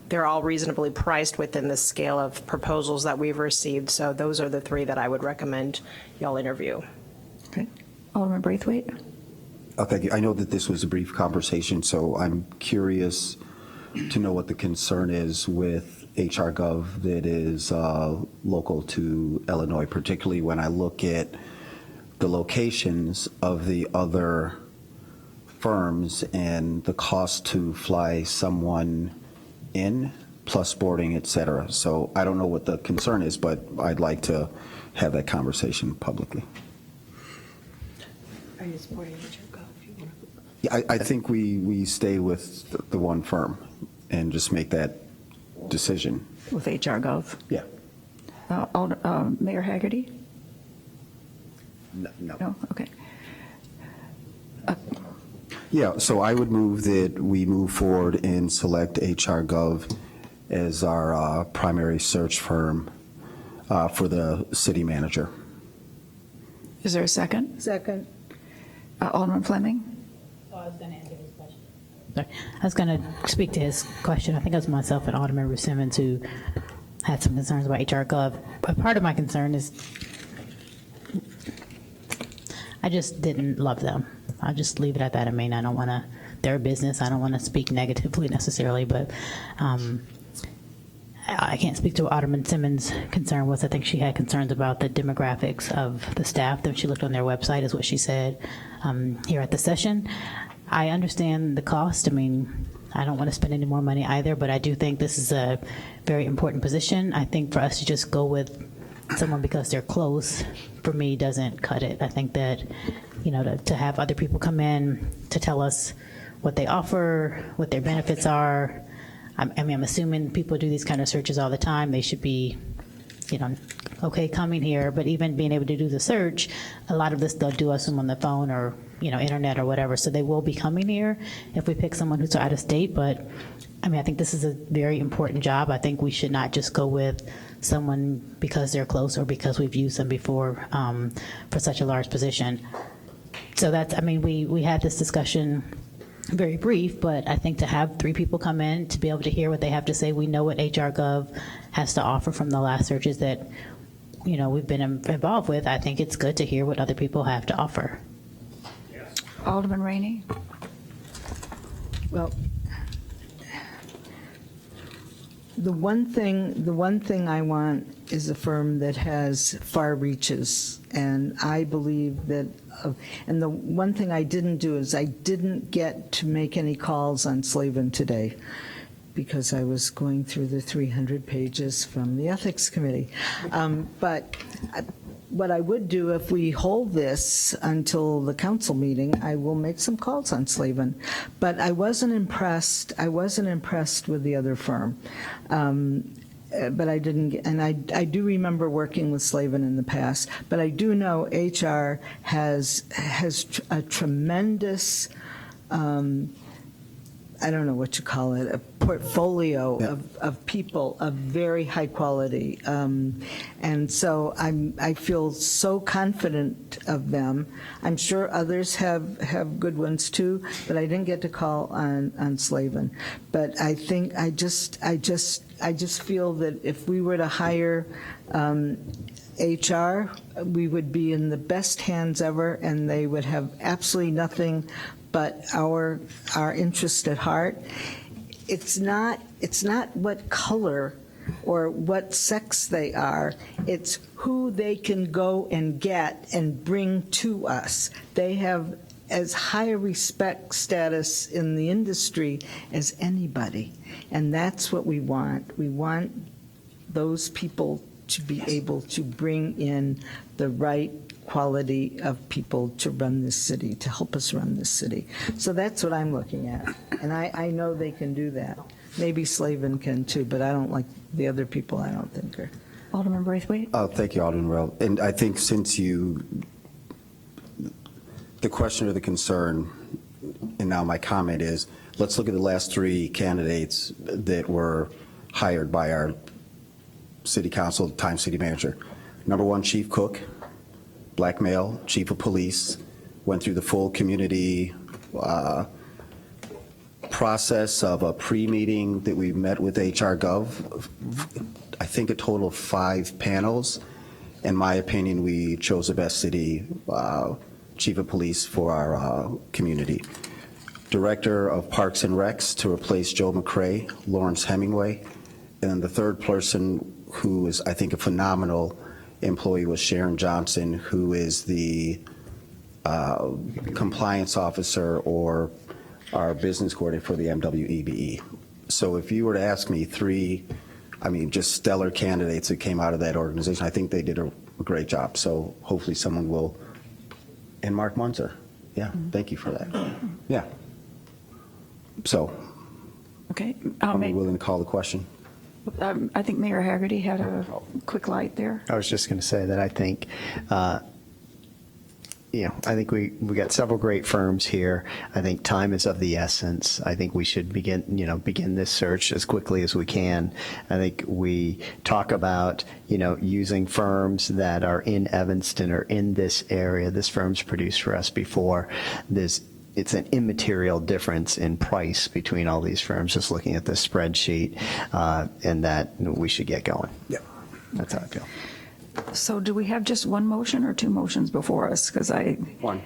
they're all reasonably priced within the scale of proposals that we've received. So those are the 3 that I would recommend y'all interview. Okay. Alderman Braithwaite. Thank you. I know that this was a brief conversation, so I'm curious to know what the concern is with HR Gov that is local to Illinois, particularly when I look at the locations of the other firms and the cost to fly someone in, plus boarding, et cetera. So I don't know what the concern is, but I'd like to have that conversation publicly. Are you supporting HR Gov? Yeah, I think we stay with the one firm. and just make that decision. With HR Gov? Yeah. Mayor Haggerty? No. No? Okay. Yeah, so I would move that we move forward and select HR Gov as our primary search firm for the city manager. Is there a second? Second. Alderman Fleming? Sorry. I was going to speak to his question. I think it was myself and Alderman Simmons who had some concerns about HR Gov. But part of my concern is I just didn't love them. I'll just leave it at that. I mean, I don't want to, their business, I don't want to speak negatively necessarily, but I can't speak to what Alderman Simmons' concern was. I think she had concerns about the demographics of the staff. That she looked on their website, is what she said here at the session. I understand the cost. I mean, I don't want to spend any more money either, but I do think this is a very important position. I think for us to just go with someone because they're close, for me, doesn't cut it. I think that, you know, to have other people come in to tell us what they offer, what their benefits are. I mean, I'm assuming people do these kind of searches all the time. They should be, you know, okay, coming here. But even being able to do the search, a lot of this they'll do us on the phone or, you know, internet or whatever. So they will be coming here if we pick someone who's out of state. But I mean, I think this is a very important job. I think we should not just go with someone because they're close or because we've used them before for such a large position. So that's, I mean, we had this discussion, very brief, but I think to have 3 people come in to be able to hear what they have to say, we know what HR Gov has to offer from the last searches that, you know, we've been involved with. I think it's good to hear what other people have to offer. Alderman Rainey? Well, the one thing I want is a firm that has far reaches, and I believe that, and the one thing I didn't do is I didn't get to make any calls on Slavin today because I was going through the 300 pages from the Ethics Committee. But what I would do if we hold this until the council meeting, I will make some calls on Slavin. But I wasn't impressed with the other firm. But I didn't, and I do remember working with Slavin in the past, but I do know HR has a tremendous, I don't know what you call it, a portfolio of people of very high quality. And so I feel so confident of them. I'm sure others have good ones too, but I didn't get to call on Slavin. But I think I just feel that if we were to hire HR, we would be in the best hands ever, and they would have absolutely nothing but our interest at heart. It's not what color or what sex they are. It's who they can go and get and bring to us. They have as high a respect status in the industry as anybody, and that's what we want. We want those people to be able to bring in the right quality of people to run this city, to help us run this city. So that's what I'm looking at, and I know they can do that. Maybe Slavin can too, but I don't like the other people. I don't think are. Alderman Braithwaite? Thank you, Alderman Rowe. And I think since the question or the concern, and now my comment is, let's look at the last 3 candidates that were hired by our city council, time city manager. Number 1, Chief Cook, black male, chief of police, went through the full community process of a pre-meeting that we met with HR Gov. I think a total of 5 panels. In my opinion, we chose the best city chief of police for our community. Director of Parks and Recs to replace Joe McCray, Lawrence Hemingway. And then the third person who is, I think, a phenomenal employee was Sharon Johnson, who is the compliance officer or our business coordinator for the MWEBE. So if you were to ask me 3, just stellar candidates that came out of that organization, I think they did a great job. So hopefully someone will, and Mark Munzer. Yeah, thank you for that. Yeah. So. Okay. Are we willing to call the question? I think Mayor Haggerty had a quick light there. I was just going to say that I think, I think we got several great firms here. I think time is of the essence. I think we should begin this search as quickly as we can. I think we talk about, using firms that are in Evanston or in this area. This firm's produced for us before. It's an immaterial difference in price between all these firms, just looking at this spreadsheet, and that we should get going. Yeah. That's how I feel. So do we have just one motion or two motions before us? Because One.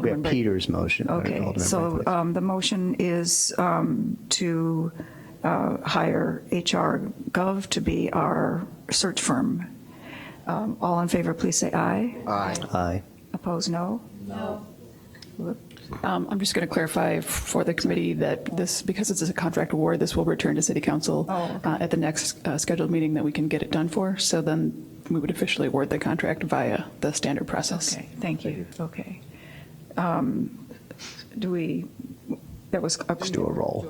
We have Peter's motion. Okay, so the motion is to hire HR Gov to be our search firm. All in favor, please say aye. Aye. Aye. Opposed, no? No. I'm just going to clarify for the committee that this, because it's a contract award, this will return to City Council at the next scheduled meeting that we can get it done for. So then we would officially award the contract via the standard process. Okay, thank you. Okay. Just do a roll.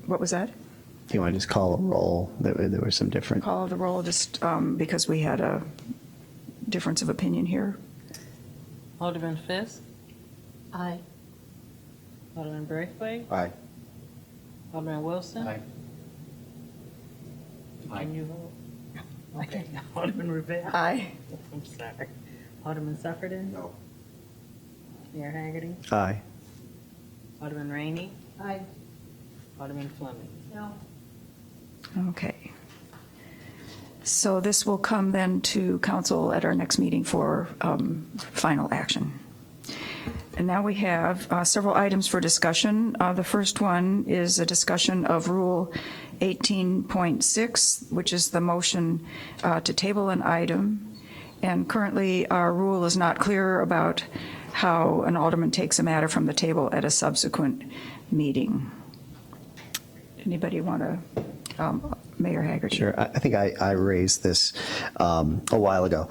What was that? Do you want to just call a roll? There were some different. Call of the roll, just because we had a difference of opinion here. Alderman Fisk? Aye. Alderman Braithwaite? Aye. Alderman Wilson? Aye. Can you vote? Okay. Alderman Rivera? Aye. I'm sorry. Alderman Sufferton? No. Mayor Haggerty? Aye. Alderman Rainey? Aye. Alderman Fleming? No. Okay. So this will come then to council at our next meeting for final action. And now we have several items for discussion. The first one is a discussion of Rule 18.6, which is the motion to table an item. And currently, our rule is not clear about how an alderman takes a matter from the table at a subsequent meeting. Anybody want to, Mayor Haggerty? Sure. I think I raised this a while ago.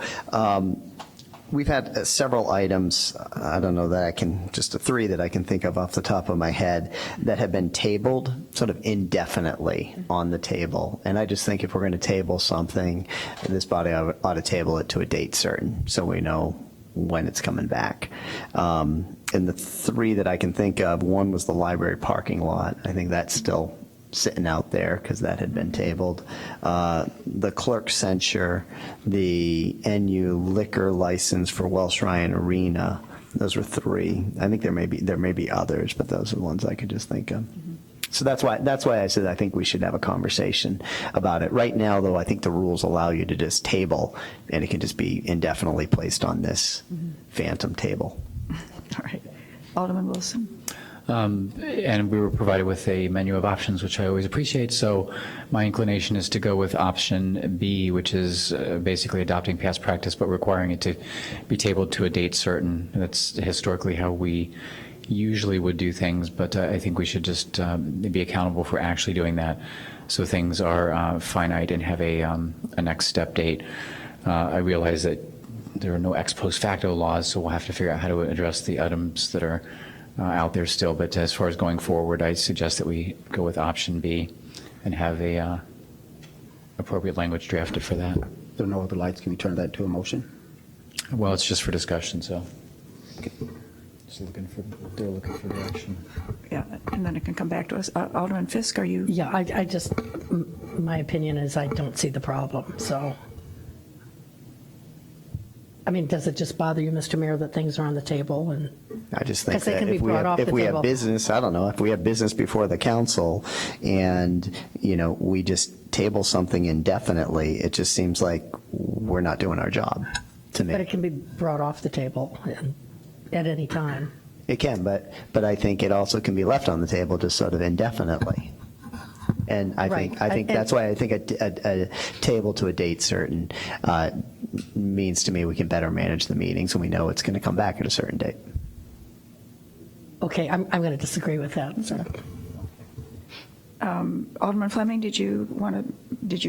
We've had several items, I don't know that I can, just three that I can think of off the top of my head, that have been tabled sort of indefinitely on the table. And I just think if we're going to table something, this body ought to table it to a date certain so we know when it's coming back. And the three that I can think of, one was the library parking lot. I think that's still sitting out there because that had been tabled. The clerk censure, the NU liquor license for Welsh Ryan Arena. Those were three. I think there may be others, but those are the ones I could just think of. So that's why I said I think we should have a conversation about it. Right now, though, I think the rules allow you to just table, and it can just be indefinitely placed on this phantom table. All right. Alderman Wilson. And we were provided with a menu of options, which I always appreciate. So my inclination is to go with option B, which is basically adopting past practice, but requiring it to be tabled to a date certain. That's historically how we usually would do things, but I think we should just be accountable for actually doing that. So things are finite and have a next step date. I realize that there are no ex post facto laws, so we'll have to figure out how to address the items that are out there still, but as far as going forward, I suggest that we go with option B and have a appropriate language drafted for that. There are no other lights. Can we turn that into a motion? Well, it's just for discussion, so. Just they're looking for direction. Yeah, and then it can come back to us. Alderman Fisk, are you? Yeah, I just, my opinion is I don't see the problem, so. I mean, does it just bother you, Mr. Mayor, that things are on the table? And I just think 'cause they that can be if we brought off have the table. business, I don't know, if we have business before the council and, we just table something indefinitely, it just seems like we're not doing our job to me. But it can be brought off the table at any time. It can, but I think it also can be left on the table just sort of indefinitely. And I think that's why I think a table to a date certain means to me we can better manage the meetings and we know it's going to come back at a certain date. Okay, I'm going to disagree with that. So. Alderman Fleming, did you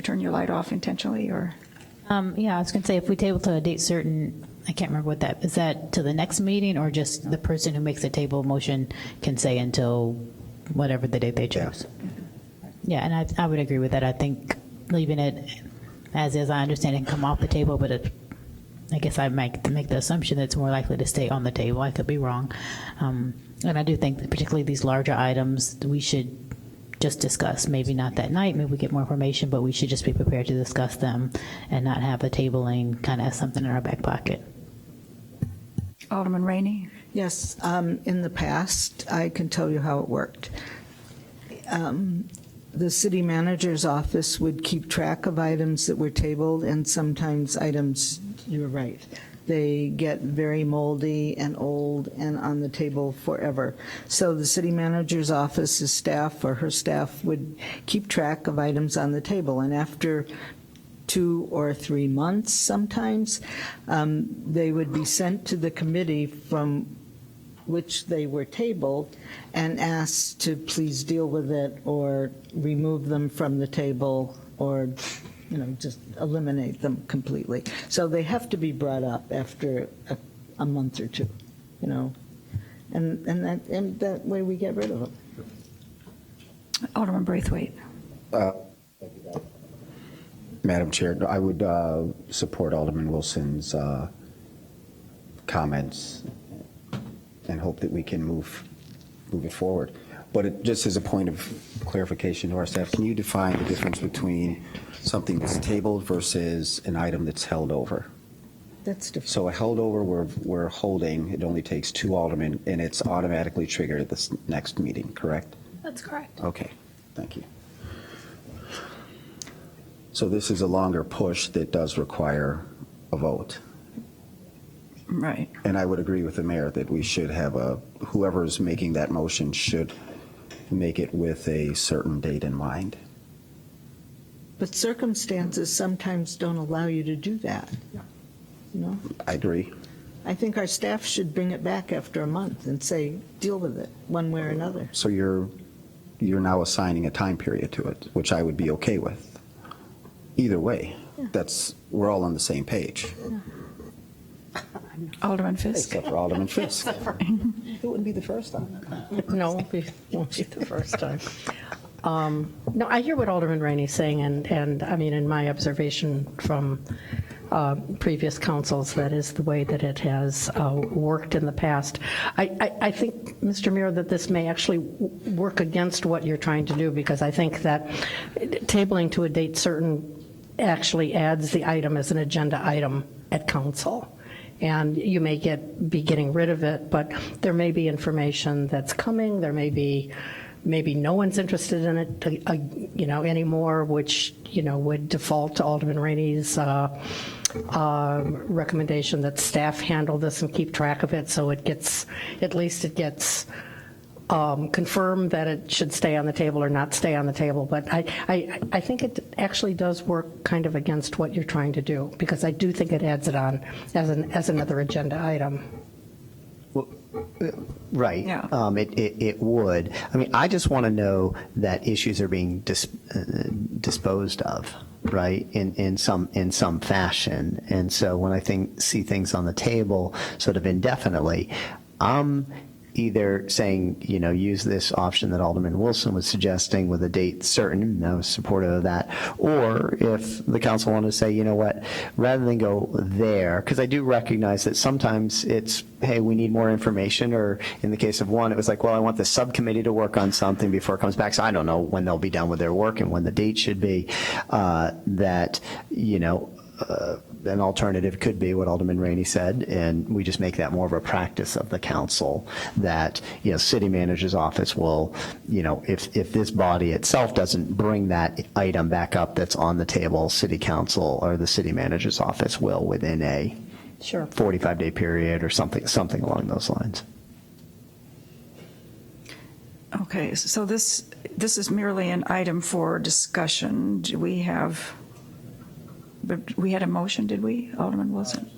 turn your light off intentionally or? Yeah, I was going to say if we table to a date certain, I can't remember what that is. That to the next meeting, or just the person who makes the table motion can say until whatever the date they choose? Yeah, and I would agree with that. I think leaving it as is, I understand it can come off the table, but I guess I make the assumption that it's more likely to stay on the table. I could be wrong. And I do think that particularly these larger items, we should just discuss. Maybe not that night, maybe we get more information, but we should just be prepared to discuss them and not have the tabling kind of as something in our back pocket. Alderman Rainey? Yes, in the past, I can tell you how it worked. The city manager's office would keep track of items that were tabled, and sometimes items, you're right, they get very moldy and old and on the table forever. So the city manager's office's staff or her staff would keep track of items on the table, and after 2 or 3 months sometimes, they would be sent to the committee from which they were tabled and asked to please deal with it or remove them from the table or, just eliminate them completely. So they have to be brought up after a month or two, and that way we get rid of them. Alderman Braithwaite. Madam Chair, I would support Alderman Wilson's comments and hope that we can move it forward. But just as a point of clarification to our staff, can you define the difference between something that's tabled versus an item that's held over? That's different. So a held over, we're holding, it only takes 2 aldermen, and it's automatically triggered at the next meeting, correct? That's correct. Okay, thank you. So this is a longer push that does require a vote. Right. And I would agree with the mayor that we should have whoever is making that motion should make it with a certain date in mind. But circumstances sometimes don't allow you to do that. I agree. I think our staff should bring it back after a month and say, deal with it one way or another. So you're now assigning a time period to it, which I would be okay with. Either way, we're all on the same page. Alderman Fisk. Except for Alderman Fisk. It wouldn't be the first time. No, it won't be the first time. No, I hear what Alderman Rainey's saying, and I mean, in my observation from previous councils, that is the way that it has worked in the past. I think, Mr. Muir, that this may actually work against what you're trying to do, because I think that tabling to a date certain actually adds the item as an agenda item at council. And you may be getting rid of it, but there may be information that's coming. There may be, maybe no one's interested in it, anymore, which, would default to Alderman Rainey's recommendation that staff handle this and keep track of it, so it gets confirmed that it should stay on the table or not stay on the table. But I think it actually does work kind of against what you're trying to do, because I do think it adds it on as another agenda item. Right. Yeah. It would. I mean, I just want to know that issues are being disposed of, right, in some fashion. And so when I see things on the table sort of indefinitely, I'm either saying, use this option that Alderman Wilson was suggesting with a date certain, and I was supportive of that, or if the council wanted to say, you know what, rather than go there, because I do recognize that sometimes it's, hey, we need more information, or in the case of one, it was like, well, I want the subcommittee to work on something before it comes back, so I don't know when they'll be done with their work and when the date should be, an alternative could be what Alderman Rainey said, and we just make that more of a practice of the council, that, city manager's office will, if this body itself doesn't bring that item back up that's on the table, city council or the city manager's office will within a 45-day period or something along those lines. Okay, so this is merely an item for discussion. Do we have... But we had a motion, did we, Alderman Wilson?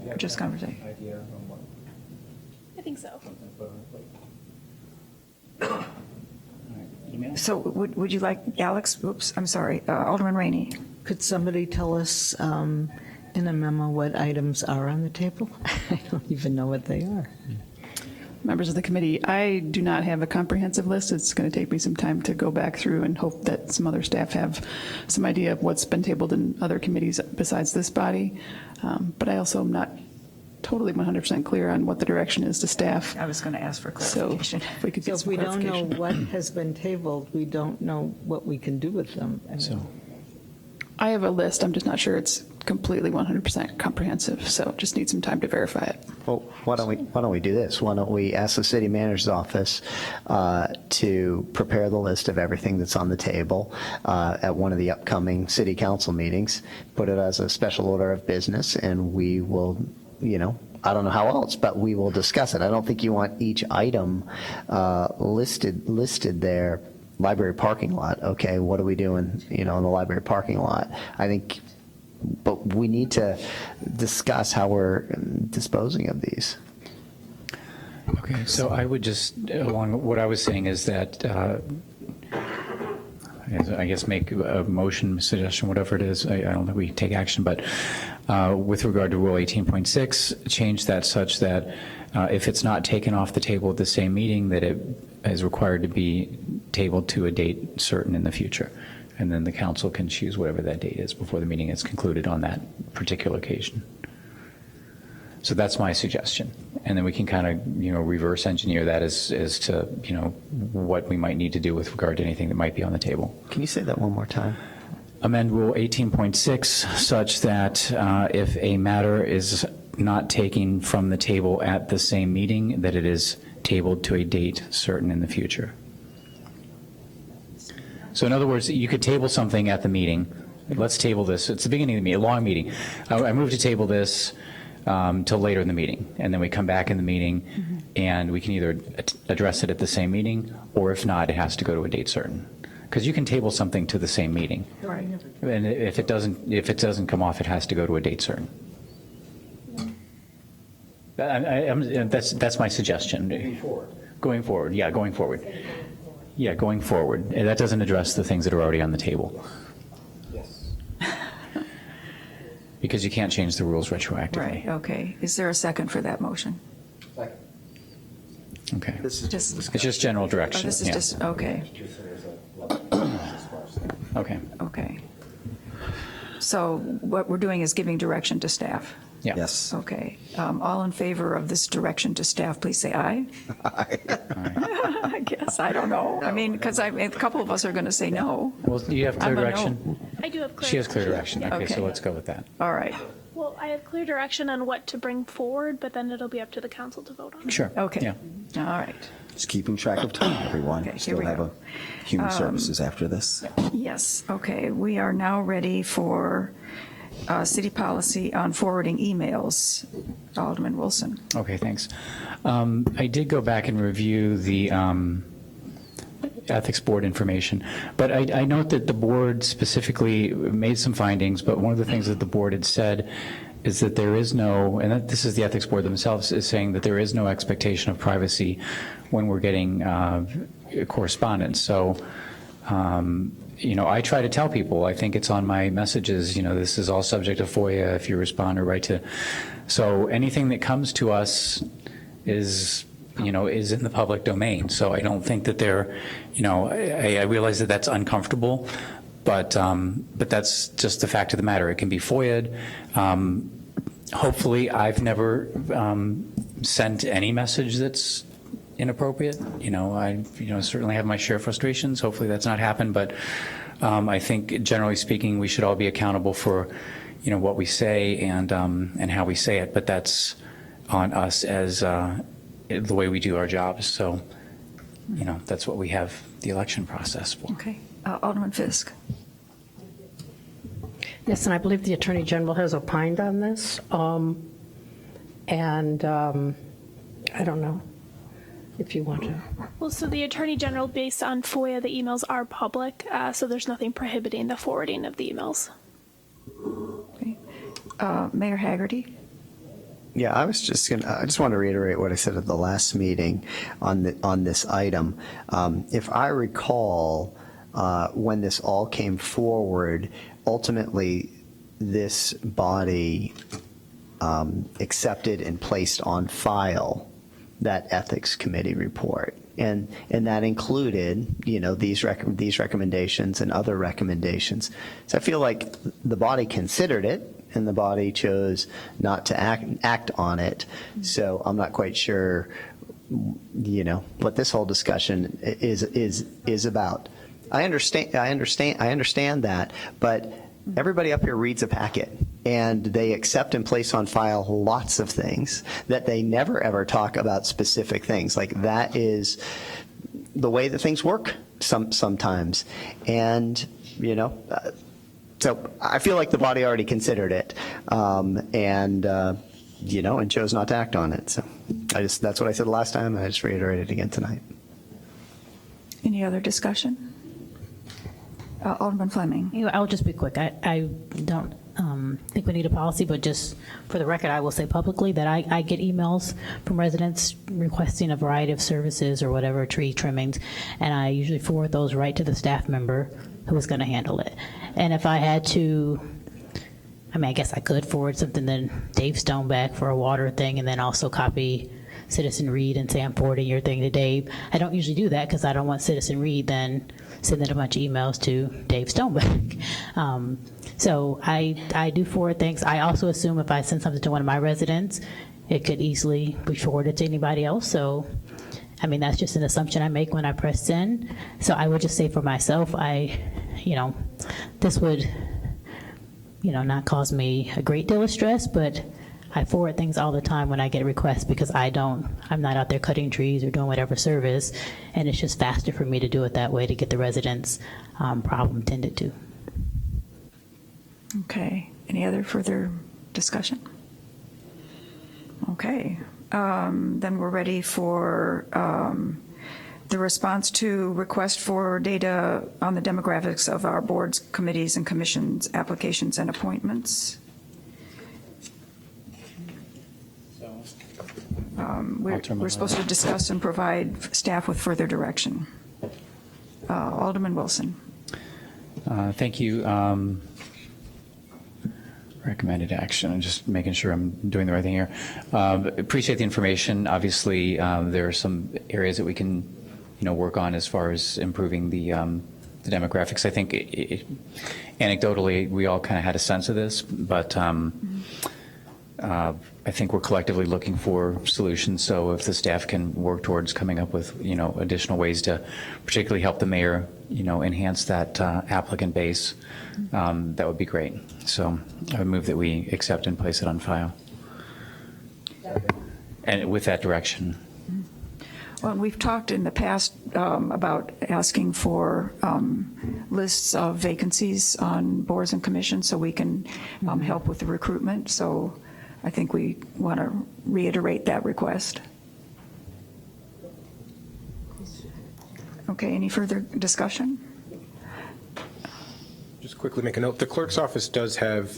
Or just conversation? I think so. So would you like, Alex, oops, I'm sorry, Alderman Rainey. Could somebody tell us in a memo what items are on the table? I don't even know what they are. members of the committee. I do not have a comprehensive list. It's going to take me some time to go back through and hope that some other staff have some idea of what's been tabled in other committees besides this body. But I also am not totally 100% clear on what the direction is to staff. I was going to ask for clarification. So if we could So get if some we don't know clarification. what has been tabled, we don't know what we can do with them. I have a list. I'm just not sure it's completely 100% comprehensive. So just need some time to verify it. Well, why don't we do this? Why don't we ask the city manager's office to prepare the list of everything that's on the table at one of the upcoming city council meetings, put it as a special order of business, and we will, I don't know how else, but we will discuss it. I don't think you want each item listed there. Library parking lot. Okay, what are we doing, in the library parking lot? I think, but we need to discuss how we're disposing of these. Okay, so I would just, along what I was saying is that, I guess make a motion, suggestion, whatever it is. I don't think we take action, but with regard to Rule 18.6, change that such that if it's not taken off the table at the same meeting, that it is required to be tabled to a date certain in the future. And then the council can choose whatever that date is before the meeting is concluded on that particular occasion. So that's my suggestion. And then we can kind of, reverse engineer that as to, what we might need to do with regard to anything that might be on the table. Can you say that one more time? Amend Rule 18.6 such that if a matter is not taken from the table at the same meeting, that it is tabled to a date certain in the future. So in other words, you could table something at the meeting. Let's table this. It's the beginning of the meeting, a long meeting. I move to table this till later in the meeting, and then we come back in the meeting, and we can either address it at the same meeting, or if not, it has to go to a date certain. Because you can table something to the same meeting, Right. and if it doesn't come off, it has to go to a date certain. That's my suggestion. Going forward, yeah, going forward. Yeah, going forward. And that doesn't address the things that are already on the table. Yes. Because you can't change the rules retroactively. Right, okay. Is there a second for that motion? Okay. This is Just, It's just general oh, direction. this is yeah. just, okay, Okay. okay. So what we're doing is giving direction to staff? Yeah. Yes. Okay. All in favor of this direction to staff, please say aye. I guess, I don't know. I mean, because a couple of us are going to say no. Well, you have clear I'm a no. direction? I do have clear. She has clear direction. Okay, Okay. so let's go with that. All right. Well, I have clear direction on what to bring forward, but then it'll be up to the council to vote on. Sure. Okay. Yeah. All right. Just keeping track of time, everyone. Okay, here Still we have go. a human services after this. Yes, okay. We are now ready for city policy on forwarding emails. Alderman Wilson. Okay, thanks. I did go back and review the Ethics Board information, but I note that the board specifically made some findings, but one of the things that the board had said is that there is no, and this is the Ethics Board themselves, is saying that there is no expectation of privacy when we're getting correspondence. So, I try to tell people, I think it's on my messages, this is all subject to FOIA if you respond or write to. So anything that comes to us is in the public domain. So I don't think that I realize that that's uncomfortable, but that's just the fact of the matter. It can be FOIA'd. Hopefully, I've never sent any message that's inappropriate. I certainly have my share of frustrations. Hopefully that's not happened, but I think generally speaking, we should all be accountable for what we say and how we say it, but that's on us as the way we do our jobs. So that's what we have the election process for. Okay. Alderman Fisk. Yes, and I believe the Attorney General has opined on this. And I don't know if you want to. Well, so the Attorney General, based on FOIA, the emails are public, so there's nothing prohibiting the forwarding of the emails. Okay. Mayor Haggerty. Yeah, I just want to reiterate what I said at the last meeting on this item. If I recall, when this all came forward, ultimately this body accepted and placed on file that ethics committee report. And that included, these recommendations and other recommendations. So I feel like the body considered it, and the body chose not to act on it. So I'm not quite sure, what this whole discussion is about. I understand that, but everybody up here reads a packet, and they accept and place on file lots of things that they never ever talk about specific things. Like, that is the way that things work sometimes. And, so I feel like the body already considered it, and chose not to act on it. So that's what I said last time, and I just reiterated it again tonight. Any other discussion? Alderman Fleming. I'll just be quick. I don't think we need a policy, but just for the record, I will say publicly that I get emails from residents requesting a variety of services or whatever, tree trimmings, and I usually forward those right to the staff member who is going to handle it. And if I had to, I guess I could forward something to Dave Stoneback for a water thing, and then also copy Citizen Reed and say I'm forwarding your thing to Dave. I don't usually do that because I don't want Citizen Reed then sending a bunch of emails to Dave Stoneback. So I do forward things. I also assume if I send something to one of my residents, it could easily be forwarded to anybody else. So, that's just an assumption I make when I press send. So I would just say for myself, this would, not cause me a great deal of stress, but I forward things all the time when I get requests because I'm not out there cutting trees or doing whatever service, and it's just faster for me to do it that way to get the residents' problem tended to. Okay. Any other further discussion? Okay. Then we're ready for the response to request for data on the demographics of our boards, committees, and commissions, applications, and appointments. We're supposed to discuss and provide staff with further direction. Alderman Wilson. Thank you. Recommended action. I'm just making sure I'm doing the right thing here. Appreciate the information. Obviously, there are some areas that we can, work on as far as improving the demographics. I think anecdotally, we all kind of had a sense of this, but I think we're collectively looking for solutions. So if the staff can work towards coming up with, additional ways to particularly help the mayor, enhance that applicant base, that would be great. So I would move that we accept and place it on file. And with that direction. Well, we've talked in the past about asking for lists of vacancies on boards and commissions so we can help with the recruitment. So I think we want to reiterate that request. Okay, any further discussion? Just quickly make a note. The clerk's office does have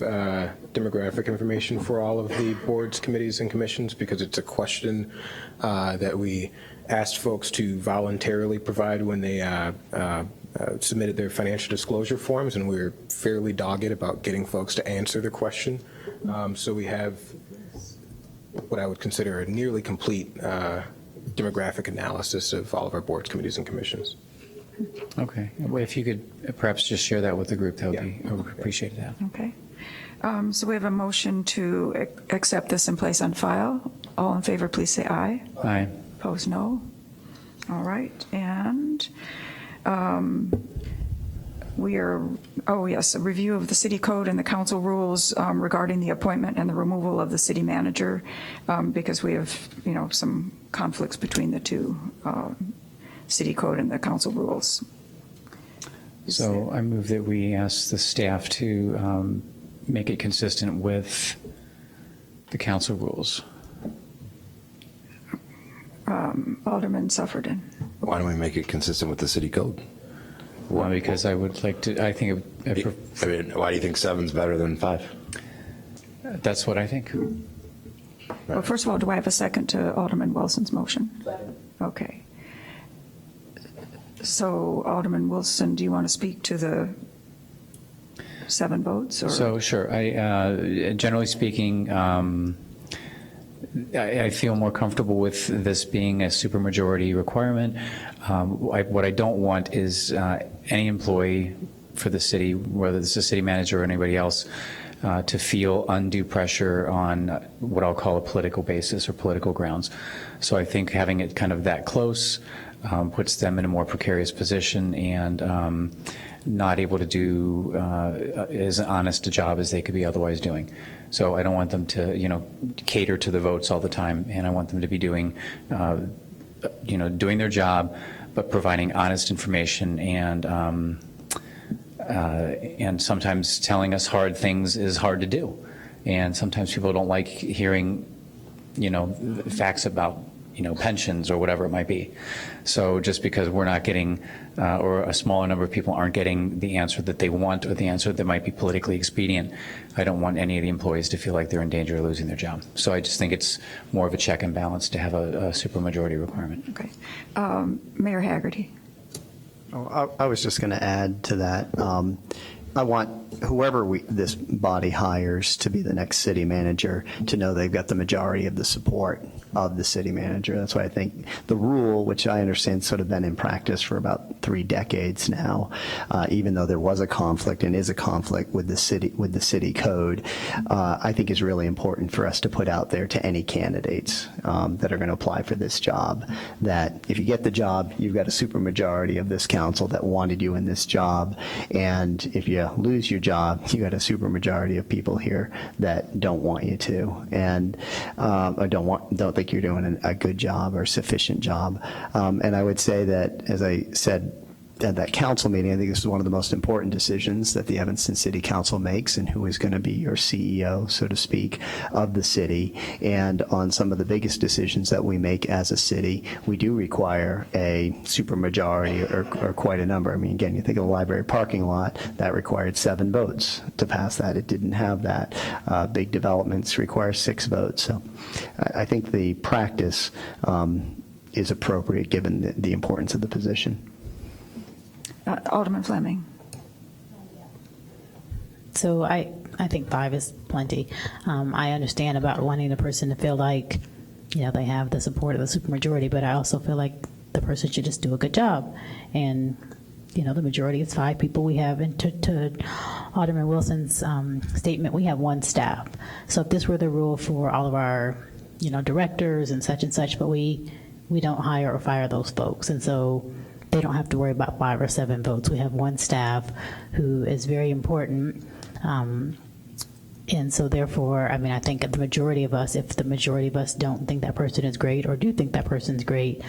demographic information for all of the boards, committees, and commissions because it's a question that we asked folks to voluntarily provide when they submitted their financial disclosure forms, and we were fairly dogged about getting folks to answer the question. So we have what I would consider a nearly complete demographic analysis of all of our boards, committees, and commissions. Okay. Well, if you could perhaps just share that with the group, that would be, I would appreciate that. Okay. So we have a motion to accept this and place on file. All in favor, please say aye. Aye. Opposed, no. All right. And we are, a review of the city code and the council rules regarding the appointment and the removal of the city manager, because we have, some conflicts between the two, city code and the council rules. So I move that we ask the staff to make it consistent with the council rules. Alderman Suffredin. Why don't we make it consistent with the city code? Well, because I would like to, I think, why do you think 7's better than 5? That's what I think. Well, first of all, do I have a second to Alderman Wilson's motion? Okay. So, Alderman Wilson, do you want to speak to the 7 votes? Or? So, sure. Generally speaking, I feel more comfortable with this being a supermajority requirement. What I don't want is any employee for the city, whether it's a city manager or anybody else, to feel undue pressure on what I'll call a political basis or political grounds. So I think having it kind of that close puts them in a more precarious position and not able to do as honest a job as they could be otherwise doing. So I don't want them to, cater to the votes all the time, and I want them to be doing, doing their job, but providing honest information and sometimes telling us hard things is hard to do. And sometimes people don't like hearing, facts about, pensions or whatever it might be. So just because we're not getting, or a smaller number of people aren't getting the answer that they want or the answer that might be politically expedient, I don't want any of the employees to feel like they're in danger of losing their job. So I just think it's more of a check and balance to have a supermajority requirement. Okay. Mayor Haggerty. I was just going to add to that. I want whoever this body hires to be the next city manager to know they've got the majority of the support of the city manager. That's why I think the rule, which I understand sort of been in practice for about 3 decades now, even though there was a conflict and is a conflict with the city code, I think is really important for us to put out there to any candidates that are going to apply for this job, that if you get the job, you've got a supermajority of this council that wanted you in this job, and if you lose your job, you got a supermajority of people here that don't want you to, and or don't think you're doing a good job or sufficient job. And I would say that, as I said at that council meeting, I think this is one of the most important decisions that the Evanston City Council makes, and who is going to be your CEO, so to speak, of the city. And on some of the biggest decisions that we make as a city, we do require a supermajority or quite a number. I mean, again, you think of the library parking lot, that required 7 votes to pass that. It didn't have that. Big developments require 6 votes. So I think the practice is appropriate given the importance of the position. Alderman Fleming. So I think 5 is plenty. I understand about wanting the person to feel like, they have the support of the supermajority, but I also feel like the person should just do a good job. And, the majority is 5 people we have. And to Alderman Wilson's statement, we have 1 staff. So if this were the rule for all of our, directors and such, but we don't hire or fire those folks. And so they don't have to worry about 5 or 7 votes. We have 1 staff who is very important. And so therefore, I think the majority of us, if the majority of us don't think that person is great or do think that person's great,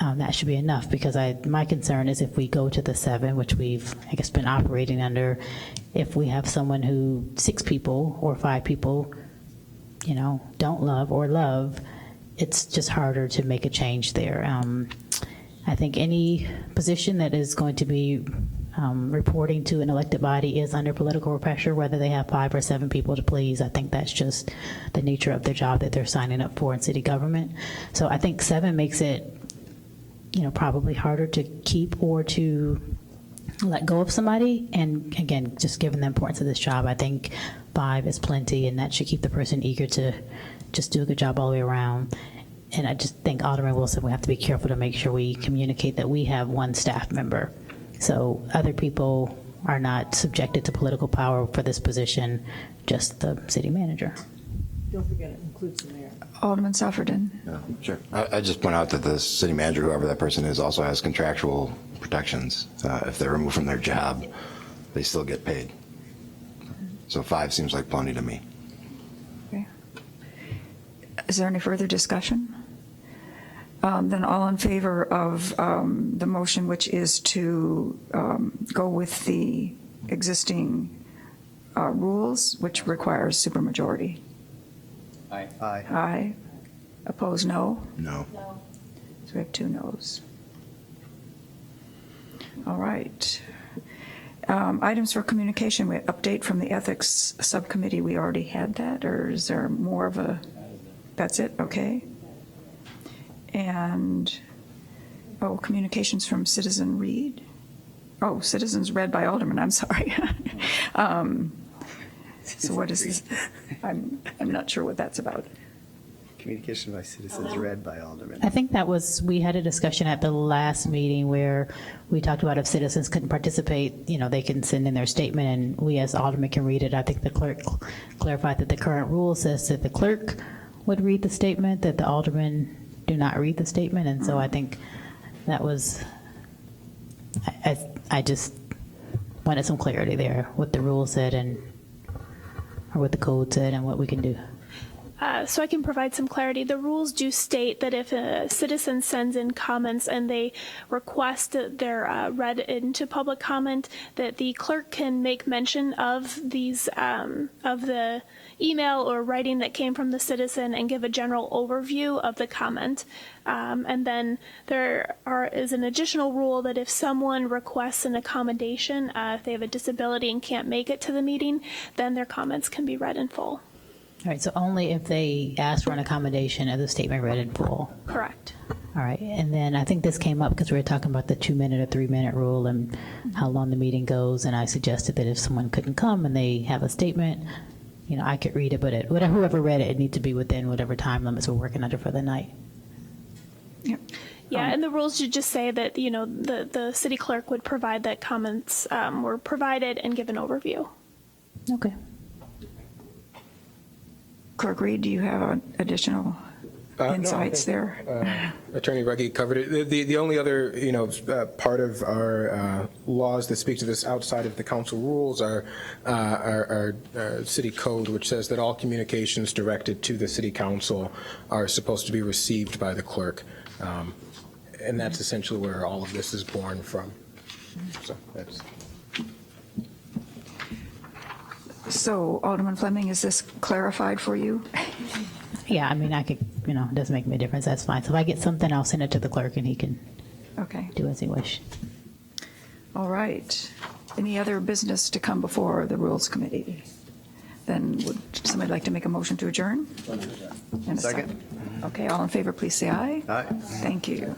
that should be enough, because my concern is if we go to the 7, which we've, been operating under, if we have someone who 6 people or 5 people, don't love or love, it's just harder to make a change there. I think any position that is going to be reporting to an elected body is under political pressure, whether they have 5 or 7 people to please. I think that's just the nature of their job that they're signing up for in city government. So I think 7 makes it, probably harder to keep or to let go of somebody. And again, just given the importance of this job, I think 5 is plenty, and that should keep the person eager to just do a good job all the way around. And I just think, Alderman Wilson, we have to be careful to make sure we communicate that we have 1 staff member. So other people are not subjected to political power for this position, just the city manager. Don't forget, it includes the mayor. Alderman Suffredin. Yeah, sure. I just point out that the city manager, whoever that person is, also has contractual protections. If they're removed from their job, they still get paid. So 5 seems like plenty to me. Okay. Is there any further discussion? Then all in favor of the motion, which is to go with the existing rules, which requires supermajority? Aye. Aye. Opposed, no? No. So we have 2 noes. All right. Items for communication, we update from the Ethics Subcommittee. We already had that, or is there more of a, that's it, okay. And, communications from Citizen Reed. Oh, citizens read by Alderman, I'm sorry. So what is this? I'm not sure what that's about. Communication by citizens read by aldermen. I think that was, we had a discussion at the last meeting where we talked about if citizens couldn't participate, they can send in their statement and we as aldermen can read it. I think the clerk clarified that the current rule says that the clerk would read the statement, that the aldermen do not read the statement. And so I think that was, I just wanted some clarity there, what the rule said or what the code said and what we can do. So I can provide some clarity. The rules do state that if a citizen sends in comments and they request that they're read into public comment, that the clerk can make mention of these, of the email or writing that came from the citizen and give a general overview of the comment. And then there is an additional rule that if someone requests an accommodation, if they have a disability and can't make it to the meeting, then their comments can be read in full. All right, so only if they ask for an accommodation is the statement read in full. Correct. All right, and then I think this came up because we were talking about the 2-minute or 3-minute rule and how long the meeting goes, and I suggested that if someone couldn't come and they have a statement, I could read it, but whoever read it, it needs to be within whatever time limits we're working under for the night. Yeah, and the rules should just say that, the city clerk would provide that comments were provided and give an overview. Okay. Clerk Reed, do you have additional insights there? Attorney Ruggie covered it. The only other, part of our laws that speak to this outside of the council rules are our city code, which says that all communications directed to the city council are supposed to be received by the clerk. And that's essentially where all of this is born from. So that's... So, Alderman Fleming, is this clarified for you? Yeah, I could, it doesn't make me a difference. That's fine. So if I get something, I'll send it to the clerk and he can do as he wish. All right. Any other business to come before the Rules Committee? Then would somebody like to make a motion to adjourn? And a second. Okay, all in favor, please say aye. Aye. Thank you.